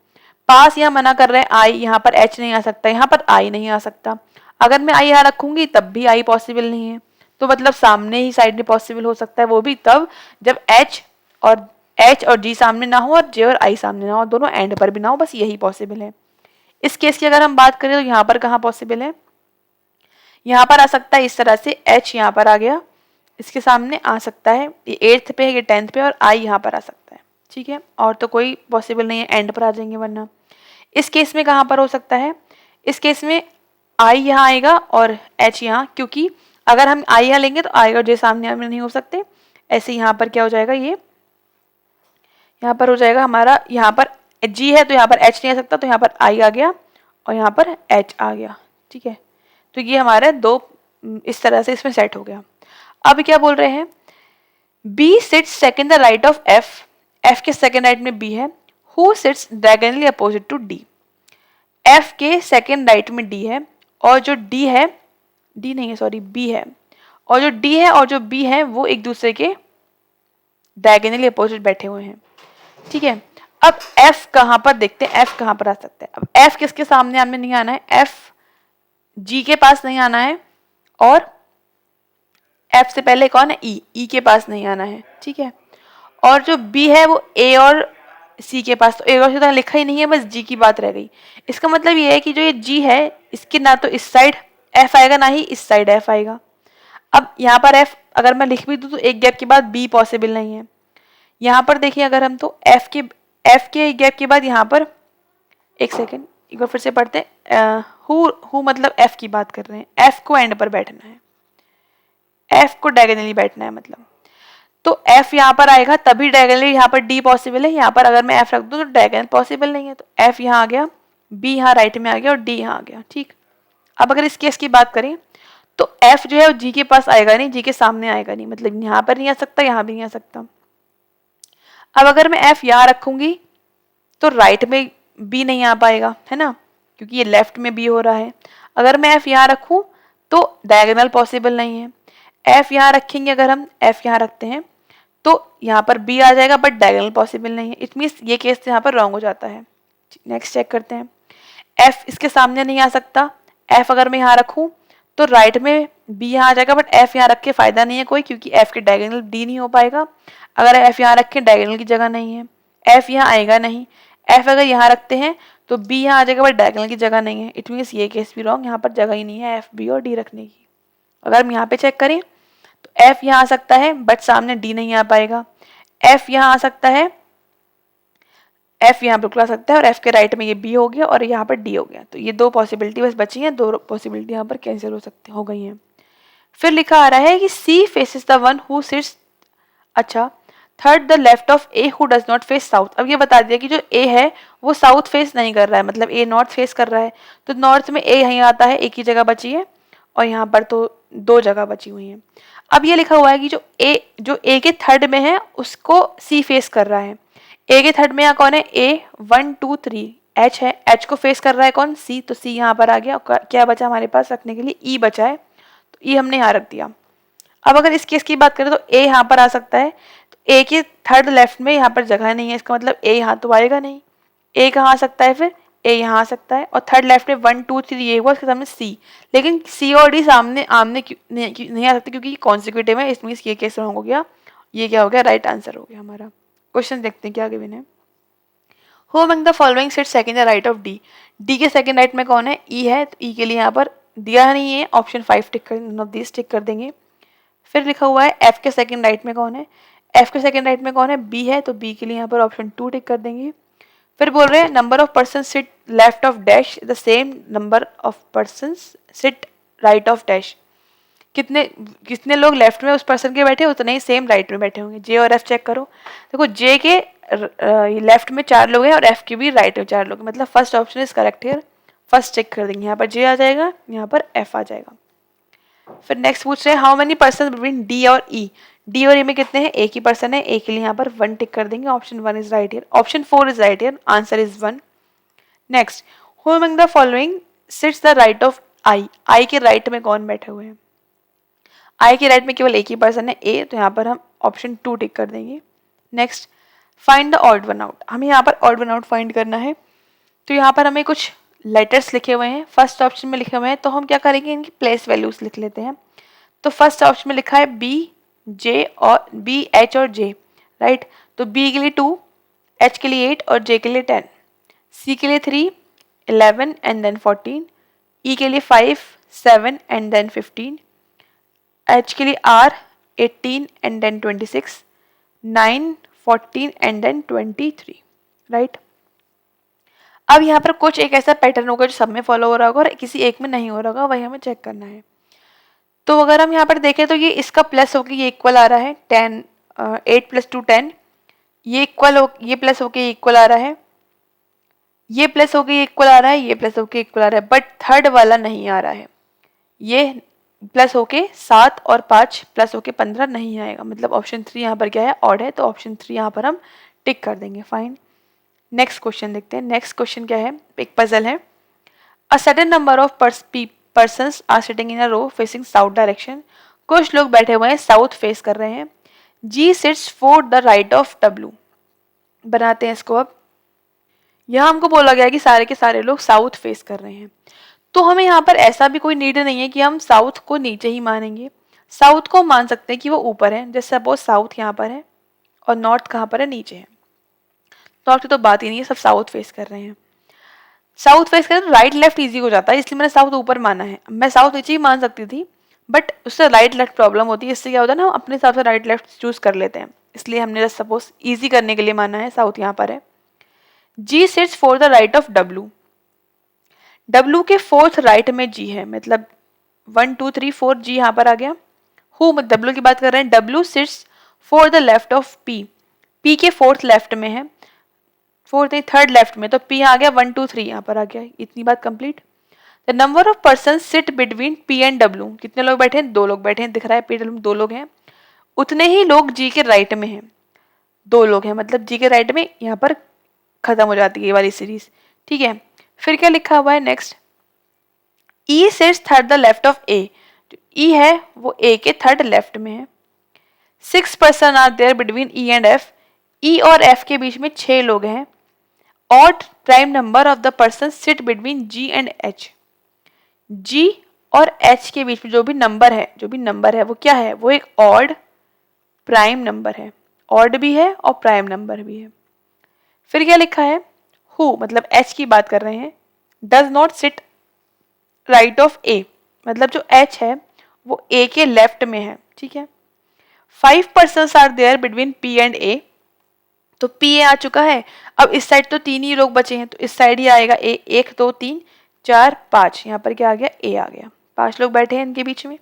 A: पास यहाँ मना कर रहे हैं, आई यहाँ पर एच नहीं आ सकता, यहाँ पर आई नहीं आ सकता। अगर मैं आई यहाँ रखूंगी तब भी आई पॉसिबल नहीं है, तो मतलब सामने ही साइड में पॉसिबल हो सकता है, वो भी तब जब एच और जी सामने ना हो और जे और आई सामने ना हो, दोनों एंड पर भी ना हो, बस यही पॉसिबल है। इस केस की अगर हम बात करें तो यहाँ पर कहाँ पॉसिबल है, यहाँ पर आ सकता है इस तरह से, एच यहाँ पर आ गया, इसके सामने आ सकता है, ये 8th पे है, ये 10th पे, और आई यहाँ पर आ सकता है, ठीक है। और तो कोई पॉसिबल नहीं है, एंड पर आ जाएंगे वरना। इस केस में कहाँ पर हो सकता है, इस केस में आई यहाँ आएगा और एच यहाँ, क्योंकि अगर हम आई यहाँ लेंगे तो आई और जे सामने में नहीं हो सकते। ऐसे यहाँ पर क्या हो जाएगा, ये यहाँ पर हो जाएगा हमारा, यहाँ पर जी है तो यहाँ पर एच नहीं आ सकता, तो यहाँ पर आई आ गया और यहाँ पर एच आ गया, ठीक है। तो ये हमारे दो इस तरह से इसमें सेट हो गया। अब क्या बोल रहे हैं, B sits second the right of F, F के सेकंड राइट में बी है, who sits diagonally opposite to D. F के सेकंड राइट में डी है और जो डी है, डी नहीं है सॉरी बी है, और जो डी है और जो बी है वो एक दूसरे के डायगोनली अपोजिट बैठे हुए हैं, ठीक है। अब एफ कहां पर देखते हैं, एफ कहां पर आ सकता है। अब एफ किसके सामने आमने नहीं आना है, एफ जी के पास नहीं आना है, और एफ से पहले कौन है, ई के पास नहीं आना है, ठीक है। और जो बी है वो ए और सी के पास, तो ए और सी तो लिखा ही नहीं है, बस जी की बात रह गई। इसका मतलब ये है कि जो ये जी है इसके ना तो इस साइड एफ आएगा ना ही इस साइड एफ आएगा। अब यहाँ पर एफ अगर मैं लिख भी दूँ तो एक गैप के बाद बी पॉसिबल नहीं है। यहाँ पर देखिए अगर हम तो एफ के एक गैप के बाद यहाँ पर, एक सेकेंड एक बार फिर से पढ़ते हैं, हु मतलब एफ की बात कर रहे हैं, एफ को एंड पर बैठना है, एफ को डायगोनली बैठना है मतलब। तो एफ यहाँ पर आएगा तभी डायगोनली यहाँ पर डी पॉसिबल है। यहाँ पर अगर मैं एफ रख दूँ तो डायगोनल पॉसिबल नहीं है, तो एफ यहाँ आ गया, बी यहाँ राइट में आ गया और डी यहाँ आ गया, ठीक। अब अगर इस केस की बात करें तो एफ जो है जी के पास आएगा नहीं, जी के सामने आएगा नहीं, मतलब यहाँ पर नहीं आ सकता, यहाँ भी नहीं आ सकता। अब अगर मैं एफ यहाँ रखूंगी तो राइट में बी नहीं आ पाएगा, है ना, क्योंकि ये लेफ्ट में बी हो रहा है। अगर मैं एफ यहाँ रखूं तो डायगोनल पॉसिबल नहीं है। एफ यहाँ रखेंगे, अगर हम एफ यहाँ रखते हैं तो यहाँ पर बी आ जाएगा बट डायगोनल पॉसिबल नहीं है। इट मीन्स ये केस यहाँ पर रॉन्ग हो जाता है। नेक्स्ट चेक करते हैं, एफ इसके सामने नहीं आ सकता। एफ अगर मैं यहाँ रखूं तो राइट में बी यहाँ आ जाएगा, बट एफ यहाँ रख के फायदा नहीं है कोई, क्योंकि एफ के डायगोनल डी नहीं हो पाएगा। अगर एफ यहाँ रखें डायगोनल की जगह नहीं है, एफ यहाँ आएगा नहीं। एफ अगर यहाँ रखते हैं तो बी यहाँ आ जाएगा बट डायगोनल की जगह नहीं है। इट मीन्स ये केस भी रॉन्ग, यहाँ पर जगह ही नहीं है एफ बी और डी रखने की। अगर हम यहाँ पे चेक करें तो एफ यहाँ आ सकता है बट सामने डी नहीं आ पाएगा। एफ यहाँ आ सकता है, एफ यहाँ बिल्कुल आ सकता है, और एफ के राइट में ये बी हो गया और यहाँ पर डी हो गया। तो ये दो पॉसिबिलिटी बस बची हैं, दो पॉसिबिलिटी यहाँ पर कैंसिल हो गई हैं। फिर लिखा आ रहा है कि C faces the one who sits, अच्छा, third the left of A who does not face south. अब ये बता दिया कि जो ए है वो साउथ फेस नहीं कर रहा है, मतलब ए नॉर्थ फेस कर रहा है, तो नॉर्थ में ए यहीं आता है, एक ही जगह बची है, और यहाँ पर तो दो जगह बची हुई हैं। अब ये लिखा हुआ है कि जो ए के थर्ड में है उसको सी फेस कर रहा है। ए के थर्ड में यहाँ कौन है, ए 1 2 3 एच है, एच को फेस कर रहा है कौन, सी, तो सी यहाँ पर आ गया। क्या बचा हमारे पास रखने के लिए, ई बचा है, तो ई हमने यहाँ रख दिया। अब अगर इस केस की बात करें तो ए यहाँ पर आ सकता है, तो ए के थर्ड लेफ्ट में यहाँ पर जगह नहीं है, इसका मतलब ए यहाँ तो आएगा नहीं। ए कहाँ आ सकता है, फिर ए यहाँ आ सकता है, और थर्ड लेफ्ट में 1 2 3 ये हुआ, इसके सामने सी, लेकिन सी और डी सामने आमने नहीं आ सकते क्योंकि कॉन्सिक्यूटिव है। इसमें ये केस रॉन्ग हो गया, ये क्या हो गया, राइट आंसर हो गया हमारा। क्वेश्चन देखते हैं क्या गिवन है। Who among the following sit second the right of D, D के सेकंड राइट में कौन है, ई है, तो ई के लिए यहाँ पर दिया नहीं है, ऑप्शन 5 टिक कर, नॉट दिस टिक कर देंगे। फिर लिखा हुआ है एफ के सेकंड राइट में कौन है, एफ के सेकंड राइट में कौन है, बी है, तो बी के लिए यहाँ पर ऑप्शन 2 टिक कर देंगे। फिर बोल रहे हैं number of person sit left of dash the same number of person sit right of dash, कितने कितने लोग लेफ्ट में उस पर्सन के बैठे उतने ही सेम राइट में बैठे होंगे। जे और एफ चेक करो, देखो जे के लेफ्ट में 4 लोग हैं और एफ के भी राइट में 4 लोग हैं, मतलब first option is correct here, first check कर देंगे, यहाँ पर जे आ जाएगा, यहाँ पर एफ आ जाएगा। फिर नेक्स्ट पूछ रहे हैं how many person between D और ई, डी और ई में कितने हैं, एक ही पर्सन है, एक के लिए यहाँ पर 1 टिक कर देंगे, option 1 is right here, option 4 is right here, answer is 1। Next, who among the following sits the right of I, I के राइट में कौन बैठे हुए हैं, आई के राइट में केवल एक ही पर्सन है ए, तो यहाँ पर हम ऑप्शन 2 टिक कर देंगे। Next, find the odd one out, हमें यहाँ पर ऑड वन आउट फाइंड करना है, तो यहाँ पर हमें कुछ लेटर्स लिखे हुए हैं, फर्स्ट ऑप्शन में लिखे हुए हैं, तो हम क्या करेंगे इनकी प्लेस वैल्यूज लिख लेते हैं। तो फर्स्ट ऑप्शन में लिखा है बी जे और बी एच और जे, राइट, तो बी के लिए 2, एच के लिए 8 और जे के लिए 10, सी के लिए 3, 11 एंड देन 14, ई के लिए 5, 7 एंड देन 15, एच के लिए R 18 and then 26, 9, 14 and then 23, right. अब यहाँ पर कुछ एक ऐसा पैटर्न होगा जो सब में फॉलो हो रहा होगा और किसी एक में नहीं हो रहा होगा, वही हमें चेक करना है। तो अगर हम यहाँ पर देखें तो ये इसका प्लस होकर ये इक्वल आ रहा है 10, 8 + 2 10, ये इक्वल हो, ये प्लस होकर ये इक्वल आ रहा है, ये प्लस होकर ये इक्वल आ रहा है, ये प्लस होकर इक्वल आ रहा है, बट थर्ड वाला नहीं आ रहा है, ये प्लस होके 7 और 5 प्लस होके 15 नहीं आएगा, मतलब ऑप्शन 3 यहाँ पर क्या है, ऑड है, तो ऑप्शन 3 यहाँ पर हम टिक कर देंगे, फाइन। नेक्स्ट क्वेश्चन देखते हैं, नेक्स्ट क्वेश्चन क्या है, एक पजल है। A certain number of persons are sitting in a row facing south direction, कुछ लोग बैठे हुए हैं साउथ फेस कर रहे हैं, G sits for the right of W, बनाते हैं इसको। अब यहाँ हमको बोला गया है कि सारे के सारे लोग साउथ फेस कर रहे हैं, तो हमें यहाँ पर ऐसा भी कोई नीड नहीं है कि हम साउथ को नीचे ही मानेंगे, साउथ को मान सकते हैं कि वो ऊपर है, जैसे सपोज साउथ यहाँ पर है और नॉर्थ कहाँ पर है, नीचे है, नॉर्थ की तो बात ही नहीं है, सब साउथ फेस कर रहे हैं, साउथ फेस करें तो राइट लेफ्ट इजी हो जाता है, इसलिए मैंने साउथ ऊपर माना है। मैं साउथ नीचे ही मान सकती थी, बट उससे राइट लेफ्ट प्रॉब्लम होती है, इससे क्या होता है ना, हम अपने हिसाब से राइट लेफ्ट चूज कर लेते हैं, इसलिए हमने जस्ट सपोज इजी करने के लिए माना है, साउथ यहाँ पर है। G sits for the right of W, W के फोर्थ राइट में जी है, मतलब 1 2 3 4 जी यहाँ पर आ गया। हु डब्ल्यू की बात कर रहे हैं, W sits for the left of P, P के फोर्थ लेफ्ट में है, फोर्थ नहीं थर्ड लेफ्ट में, तो पी आ गया 1 2 3 यहाँ पर आ गया, इतनी बात complete. The number of person sit between P and W, कितने लोग बैठे हैं, 2 लोग बैठे हैं, दिख रहा है पी डब्ल्यू 2 लोग हैं, उतने ही लोग जी के राइट में हैं, 2 लोग हैं, मतलब जी के राइट में यहाँ पर खत्म हो जाती है ये वाली सीरीज, ठीक है। फिर क्या लिखा हुआ है next, E sits third the left of A, E है वो ए के थर्ड लेफ्ट में है। 6 person are there between E and F, E और एफ के बीच में 6 लोग हैं। Odd prime number of the person sit between G and H, G और एच के बीच में जो भी नंबर है वो क्या है, वो एक ऑड प्राइम नंबर है, ऑड भी है और प्राइम नंबर भी है। फिर क्या लिखा है, हु मतलब एच की बात कर रहे हैं, does not sit right of A, मतलब जो एच है वो ए के लेफ्ट में है, ठीक है। 5 persons are there between P and A, तो पी ए आ चुका है, अब इस साइड तो 3 ही लोग बचे हैं, तो इस साइड ही आएगा ए, 1 2 3 4 5, यहाँ पर क्या आ गया, ए आ गया, 5 लोग बैठे हैं इनके बीच में।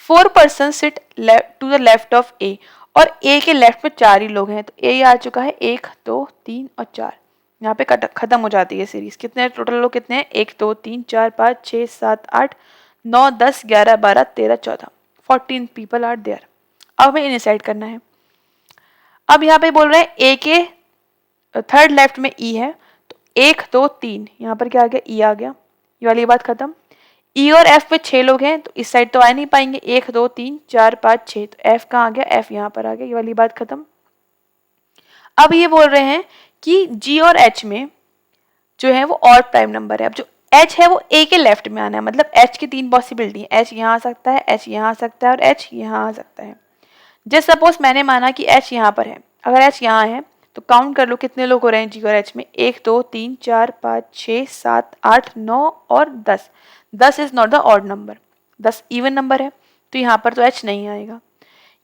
A: 4 person sit to the left of A, और ए के लेफ्ट में 4 ही लोग हैं, तो ए आ चुका है 1 2 3 और 4, यहाँ पे खत्म हो जाती है सीरीज। कितने टोटल लोग कितने हैं, 1 2 3 4 5 6 7 8 9 10 11 12 13 14, 14 पीपल आर देयर। अब हमें इनिसाइड करना है। अब यहाँ पे बोल रहे हैं ए के थर्ड लेफ्ट में ई है, तो 1 2 3 यहाँ पर क्या आ गया, ई आ गया, ये वाली बात खत्म। ई और एफ में 6 लोग हैं, तो इस साइड तो आ नहीं पाएंगे, 1 2 3 4 5 6, तो एफ कहाँ आ गया, एफ यहाँ पर आ गया, ये वाली बात खत्म। अब ये बोल रहे हैं कि जी और एच में जो है वो और प्राइम नंबर है, अब जो एच है वो ए के लेफ्ट में आना है, मतलब एच की 3 पॉसिबिलिटी है, एच यहाँ आ सकता है, एच यहाँ आ सकता है और एच यहाँ आ सकता है। जैसे सपोज मैंने माना कि एच यहाँ पर है, अगर एच यहाँ है तो काउंट कर लो कितने लोग हो रहे हैं जी और एच में, 1 2 3 4 5 6 7 8 9 और 10, 10 is not the odd number, 10 even number है तो यहाँ पर तो h नहीं आएगा।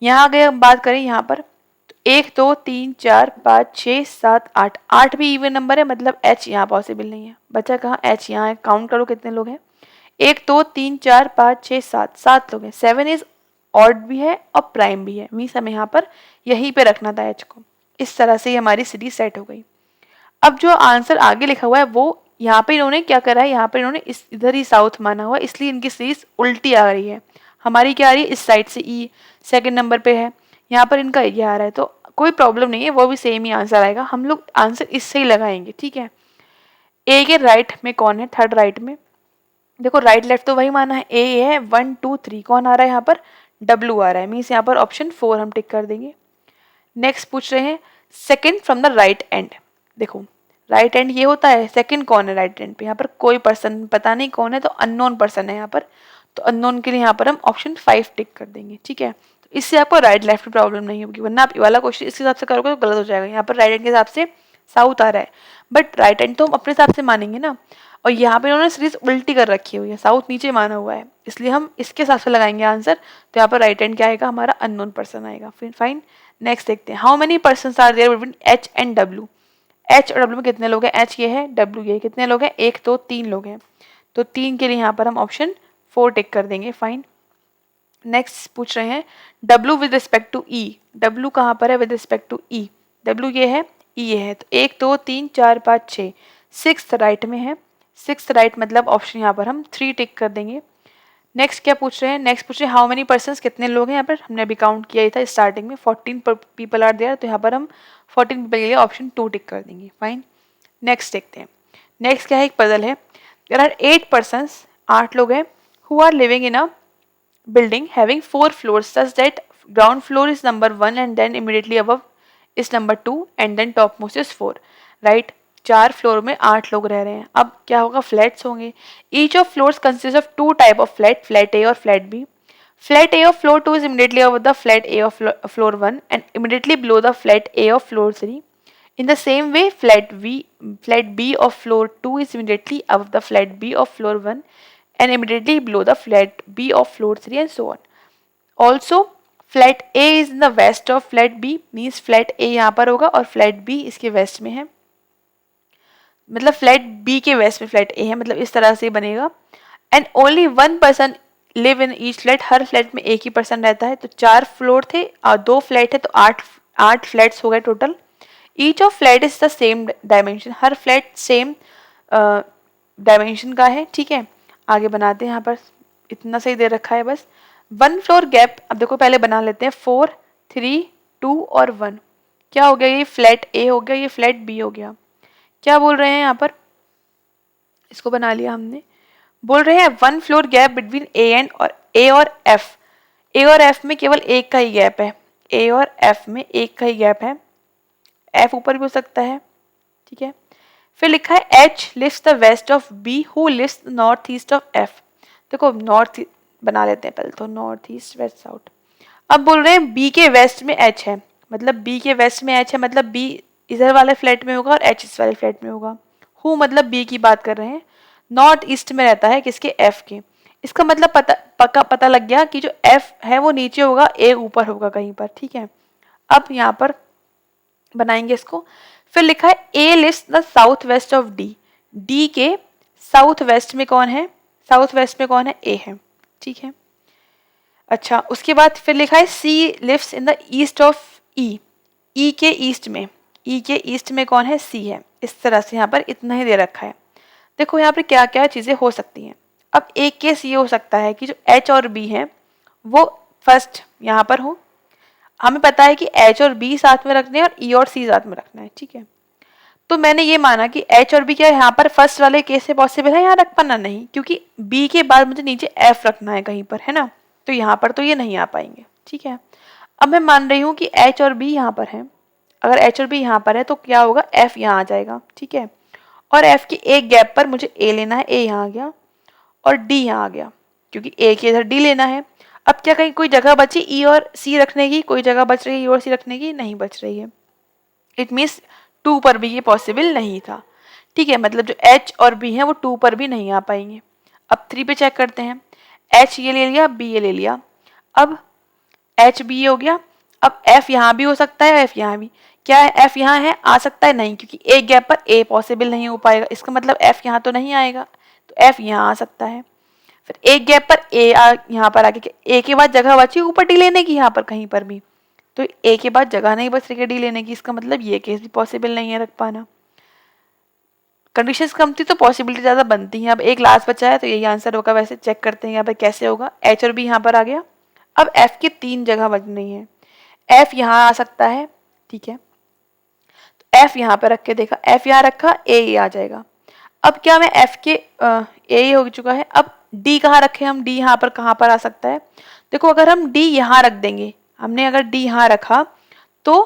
A: यहाँ आगे हम बात करें यहाँ पर, तो 1 2 3 4 5 6 7 8, 8 भी इवन नंबर है, मतलब h यहाँ पॉसिबल नहीं है। बचा कहाँ, h यहाँ है। काउंट करो कितने लोग हैं, 1 2 3 4 5 6 7, 7 लोग हैं। 7 इज ऑड भी है और प्राइम भी है, मीन्स हमें यहाँ पर यहीं पे रखना था h को। इस तरह से हमारी सीरीज सेट हो गई। अब जो आंसर आगे लिखा हुआ है वो यहाँ पे इन्होंने क्या करा है, यहाँ पे इन्होंने इस इधर ही साउथ माना हुआ है, इसलिए इनकी सीरीज उल्टी आ रही है। हमारी क्या आ रही है, इस साइड से ई सेकंड नंबर पे है, यहाँ पर इनका ये आ रहा है, तो कोई प्रॉब्लम नहीं है, वो भी सेम ही आंसर आएगा। हम लोग आंसर इससे ही लगाएंगे, ठीक है। ए के राइट में कौन है, थर्ड राइट में देखो, राइट लेफ्ट तो वही माना है, ए है 1 2 3, कौन आ रहा है यहाँ पर, डब्ल्यू आ रहा है, मीन्स यहाँ पर ऑप्शन 4 हम टिक कर देंगे। नेक्स्ट पूछ रहे हैं second from the right and. देखो राइट एंड ये होता है, सेकंड कौन है राइट एंड पे, यहाँ पर कोई पर्सन पता नहीं कौन है, तो अननोन पर्सन है यहाँ पर, तो अननोन के लिए यहाँ पर हम ऑप्शन 5 टिक कर देंगे, ठीक है। तो इससे आपको राइट लेफ्ट की प्रॉब्लम नहीं होगी, वरना आप ये वाला क्वेश्चन इस हिसाब से करोगे तो गलत हो जाएगा। यहाँ पर राइट एंड के हिसाब से साउथ आ रहा है, बट राइट एंड तो हम अपने हिसाब से मानेंगे ना, और यहाँ पे इन्होंने सीरीज उल्टी कर रखी हुई है, साउथ नीचे माना हुआ है, इसलिए हम इसके हिसाब से लगाएंगे आंसर। तो यहाँ पर राइट एंड क्या आएगा, हमारा अननोन पर्सन आएगा। फिर फाइन, नेक्स्ट देखते हैं, how many person are there between H and W. H और डब्ल्यू में कितने लोग हैं, एच ये है, डब्ल्यू ये, कितने लोग हैं, 1 2 3 लोग हैं, तो 3 के लिए यहाँ पर हम ऑप्शन 4 टिक कर देंगे। फाइन, नेक्स्ट पूछ रहे हैं W with respect to E. W कहाँ पर है with respect to E, W ये है, ई ये है, तो 1 2 3 4 5 6, 6th राइट में है, 6th राइट मतलब ऑप्शन यहाँ पर हम 3 टिक कर देंगे। नेक्स्ट क्या पूछ रहे हैं, नेक्स्ट पूछ रहे हैं हाउ मेनी पर्सन्स, कितने लोग हैं यहाँ पर, हमने अभी काउंट किया ही था स्टार्टिंग में, 14 पीपल आर देयर, तो यहाँ पर हम 14 पीपल के लिए ऑप्शन 2 टिक कर देंगे। फाइन, नेक्स्ट देखते हैं। नेक्स्ट क्या है, एक पजल है, देयर आर 8 पर्सन्स, 8 लोग हैं, who are living in a building having 4 floors such that ground floor is number 1 and then immediately above is number 2 and then topmost is 4, right। 4 floor में 8 लोग रह रहे हैं, अब क्या होगा, फ्लैट्स होंगे। Each of floors consist of 2 type of flat, flat A और flat B. Flat A of floor 2 is immediately above the flat A of floor 1 and immediately below the flat A of floor 3. In the same way, flat B of floor 2 is immediately above the flat B of floor 1 and immediately below the flat B of floor 3 and so on. Also, flat A is in the west of flat B, means flat A यहाँ पर होगा और flat B इसके west में है, मतलब flat B के west में flat A है, मतलब इस तरह से बनेगा। And only one person live in each flat, her flat में एक ही पर्सन रहता है, तो 4 फ्लोर थे और 2 फ्लैट है, तो 8 फ्लैट्स हो गए total. Each of flat is the same dimension, her flat same dimension का है, ठीक है। आगे बनाते हैं, यहाँ पर इतना सही दे रखा है बस। 1 फ्लोर गैप, अब देखो पहले बना लेते हैं, 4 3 2 और 1, क्या हो गया, ये फ्लैट ए हो गया, ये फ्लैट बी हो गया। क्या बोल रहे हैं यहाँ पर, इसको बना लिया हमने, बोल रहे हैं 1 floor gap between A and और ए और एफ। ए और एफ में केवल एक का ही गैप है, ए और एफ में एक का ही गैप है, एफ ऊपर भी हो सकता है, ठीक है। फिर लिखा है H lives the west of B who lives the north east of F. देखो नॉर्थ बना लेते हैं पहले तो, नॉर्थ ईस्ट वेस्ट साउथ। अब बोल रहे हैं बी के वेस्ट में एच है, मतलब बी के वेस्ट में एच है, मतलब बी इधर वाले फ्लैट में होगा और एच इस वाले फ्लैट में होगा। हु मतलब बी की बात कर रहे हैं, नॉर्थ ईस्ट में रहता है, किसके, एफ के। इसका मतलब पता लग गया कि जो एफ है वो नीचे होगा, ए ऊपर होगा कहीं पर, ठीक है। अब यहाँ पर बनाएंगे इसको। फिर लिखा है A list the south west of D, D के साउथ वेस्ट में कौन है, साउथ वेस्ट में कौन है, ए है, ठीक है। अच्छा, उसके बाद फिर लिखा है C lives in the east of E, E के ईस्ट में, ई के ईस्ट में कौन है, सी है। इस तरह से यहाँ पर इतना ही दे रखा है। देखो यहाँ पर क्या क्या चीज़ें हो सकती हैं। अब एक केस ये हो सकता है कि जो एच और बी है वो फर्स्ट यहाँ पर हो, हमें पता है कि एच और बी साथ में रखने हैं और ई और सी साथ में रखना है, ठीक है। तो मैंने ये माना कि एच और बी क्या यहाँ पर फर्स्ट वाले केस से पॉसिबल है, यहाँ रख पाना नहीं, क्योंकि बी के बाद मुझे नीचे एफ रखना है कहीं पर, है ना, तो यहाँ पर तो ये नहीं आ पाएंगे, ठीक है। अब मैं मान रही हूँ कि एच और बी यहाँ पर है, अगर एच और बी यहाँ पर है तो क्या होगा, एफ यहाँ आ जाएगा, ठीक है। और एफ की एक गैप पर मुझे ए लेना है, ए यहाँ आ गया और डी यहाँ आ गया, क्योंकि ए के इधर डी लेना है। अब क्या कहीं कोई जगह बची ई और सी रखने की, कोई जगह बच रही है ई और सी रखने की, नहीं बच रही है। इट मीन्स 2 पर भी ये पॉसिबल नहीं था, ठीक है, मतलब जो एच और बी है वो 2 पर भी नहीं आ पाएंगे। अब 3 पे चेक करते हैं, H ये ले लिया, B ये ले लिया, अब H B हो गया, अब F यहाँ भी हो सकता है, F यहाँ भी, क्या है F यहाँ है, आ सकता है नहीं, क्योंकि एक गैप पर A पॉसिबल नहीं हो पाएगा, इसका मतलब F यहाँ तो नहीं आएगा, तो F यहाँ आ सकता है। फिर एक गैप पर यहाँ पर आके A के बाद जगह बची ऊपर D लेने की, यहाँ पर कहीं पर भी, तो A के बाद जगह नहीं बच रही है D लेने की, इसका मतलब ये केस भी पॉसिबल नहीं है रख पाना। कंडीशंस कम थी तो पॉसिबिलिटी ज़्यादा बनती है। अब एक लास्ट बचा है तो यही आंसर होगा। वैसे चेक करते हैं यहाँ पर कैसे होगा। H और B यहाँ पर आ गया। अब F की 3 जगह बच रही है, F यहाँ आ सकता है, ठीक है, तो F यहाँ पर रख के देखा, F यहाँ रखा, A ये आ जाएगा। अब क्या मैं F के A हो चुका है, अब D कहाँ रखे हम, D यहाँ पर कहाँ पर आ सकता है, देखो अगर हम D यहाँ रख देंगे, हमने अगर D यहाँ रखा तो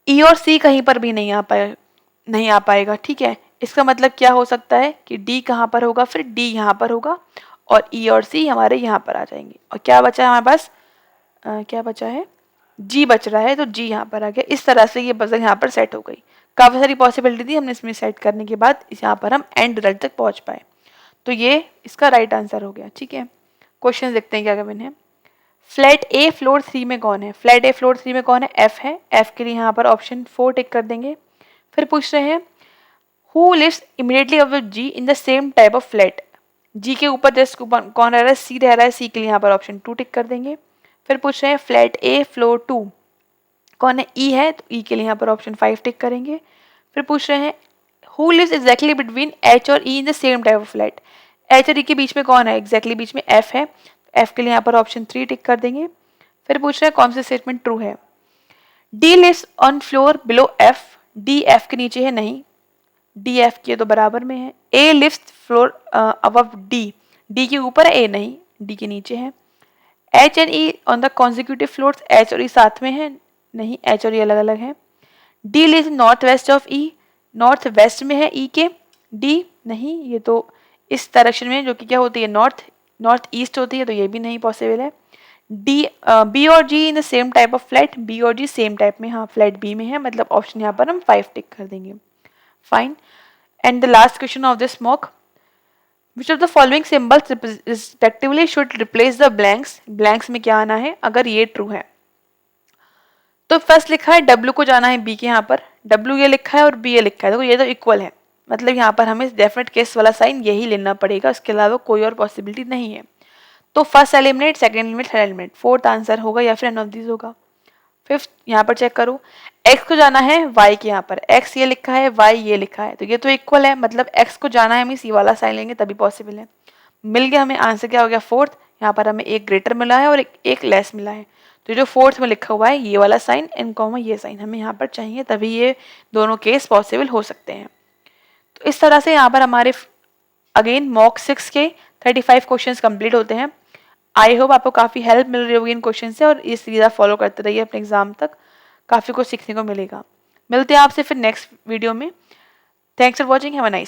A: E और C कहीं पर भी नहीं आ पाएगा, ठीक है। इसका मतलब क्या हो सकता है कि D कहाँ पर होगा, फिर D यहाँ पर होगा और E और C हमारे यहाँ पर आ जाएंगे। और क्या बचा है हमारे पास, क्या बचा है, G बच रहा है, तो G यहाँ पर आ गया। इस तरह से ये पजल यहाँ पर सेट हो गई। काफ़ी सारी पॉसिबिलिटी थी, हमने इसमें सेट करने के बाद इस यहाँ पर हम एंड रिजल्ट तक पहुँच पाए। तो ये इसका राइट आंसर हो गया, ठीक है। क्वेश्चन देखते हैं क्या गिवन है। फ्लैट ए फ्लोर 3 में कौन है, फ्लैट ए फ्लोर 3 में कौन है, F है। F के लिए यहाँ पर ऑप्शन 4 टिक कर देंगे। फिर पूछ रहे हैं who lives immediately above G in the same type of flat, G के ऊपर जस्ट कौन रह रहा है, C रह रहा है, C के लिए यहाँ पर ऑप्शन 2 टिक कर देंगे। फिर पूछ रहे हैं फ्लैट ए फ्लोर 2 कौन है, E है, तो E के लिए यहाँ पर ऑप्शन 5 टिक करेंगे। फिर पूछ रहे हैं who lives exactly between H और E in the same type of flat, H और E के बीच में कौन है, एग्जैक्टली बीच में F है, F के लिए यहाँ पर ऑप्शन 3 टिक कर देंगे। फिर पूछ रहे हैं कौन सा स्टेटमेंट ट्रू है, D lives on floor below F, D F के नीचे है नहीं, D F के तो बराबर में है। A lives floor above D, D के ऊपर है, A नहीं, D के नीचे है। H and E on the consecutive floors, H और E साथ में है नहीं, H और E अलग अलग है। D lives north west of E, north west में है E के, D नहीं, ये तो इस डायरेक्शन में जो कि क्या होती है, नॉर्थ ईस्ट होती है, तो ये भी नहीं पॉसिबल है। B और G in the same type of flat, B और G सेम टाइप में, हाँ फ्लैट B में है, मतलब ऑप्शन यहाँ पर हम 5 टिक कर देंगे। Fine. And the last question of this mock, which of the following symbols respectively should replace the blanks, blanks में क्या आना है अगर ये ट्रू है। तो फर्स्ट लिखा है W को जाना है B के यहाँ पर, W ये लिखा है और B ये लिखा है, देखो ये तो इक्वल है, मतलब यहाँ पर हमें डेफिनेट केस वाला साइन यही लेना पड़ेगा, उसके अलावा कोई और पॉसिबिलिटी नहीं है। तो first eliminate, second eliminate, third eliminate, fourth answer होगा या फिर एन ऑफ दिस होगा। फिफ्थ यहाँ पर चेक करो, x को जाना है y के यहाँ पर, x ये लिखा है, y ये लिखा है, तो ये तो इक्वल है, मतलब x को जाना है, हमें c वाला साइन लेंगे तभी पॉसिबल है। मिल गया हमें आंसर, क्या हो गया फोर्थ। यहाँ पर हमें एक ग्रेटर मिला है और एक लेस मिला है, तो जो फोर्थ में लिखा हुआ है ये वाला साइन इन कॉमा ये साइन हमें यहाँ पर चाहिए, तभी ये दोनों केस पॉसिबल हो सकते हैं। तो इस तरह से यहाँ पर हमारे अगेन मॉक 6 के 35 क्वेश्चंस कंप्लीट होते हैं। आई होप आपको काफ़ी हेल्प मिल रही होगी इन क्वेश्चन से, और इस सीधा फॉलो करते रहिए अपने एग्जाम तक, काफ़ी कुछ सीखने को मिलेगा। मिलते हैं आपसे फिर नेक्स्ट वीडियो में। Thanks for watching, have a nice day.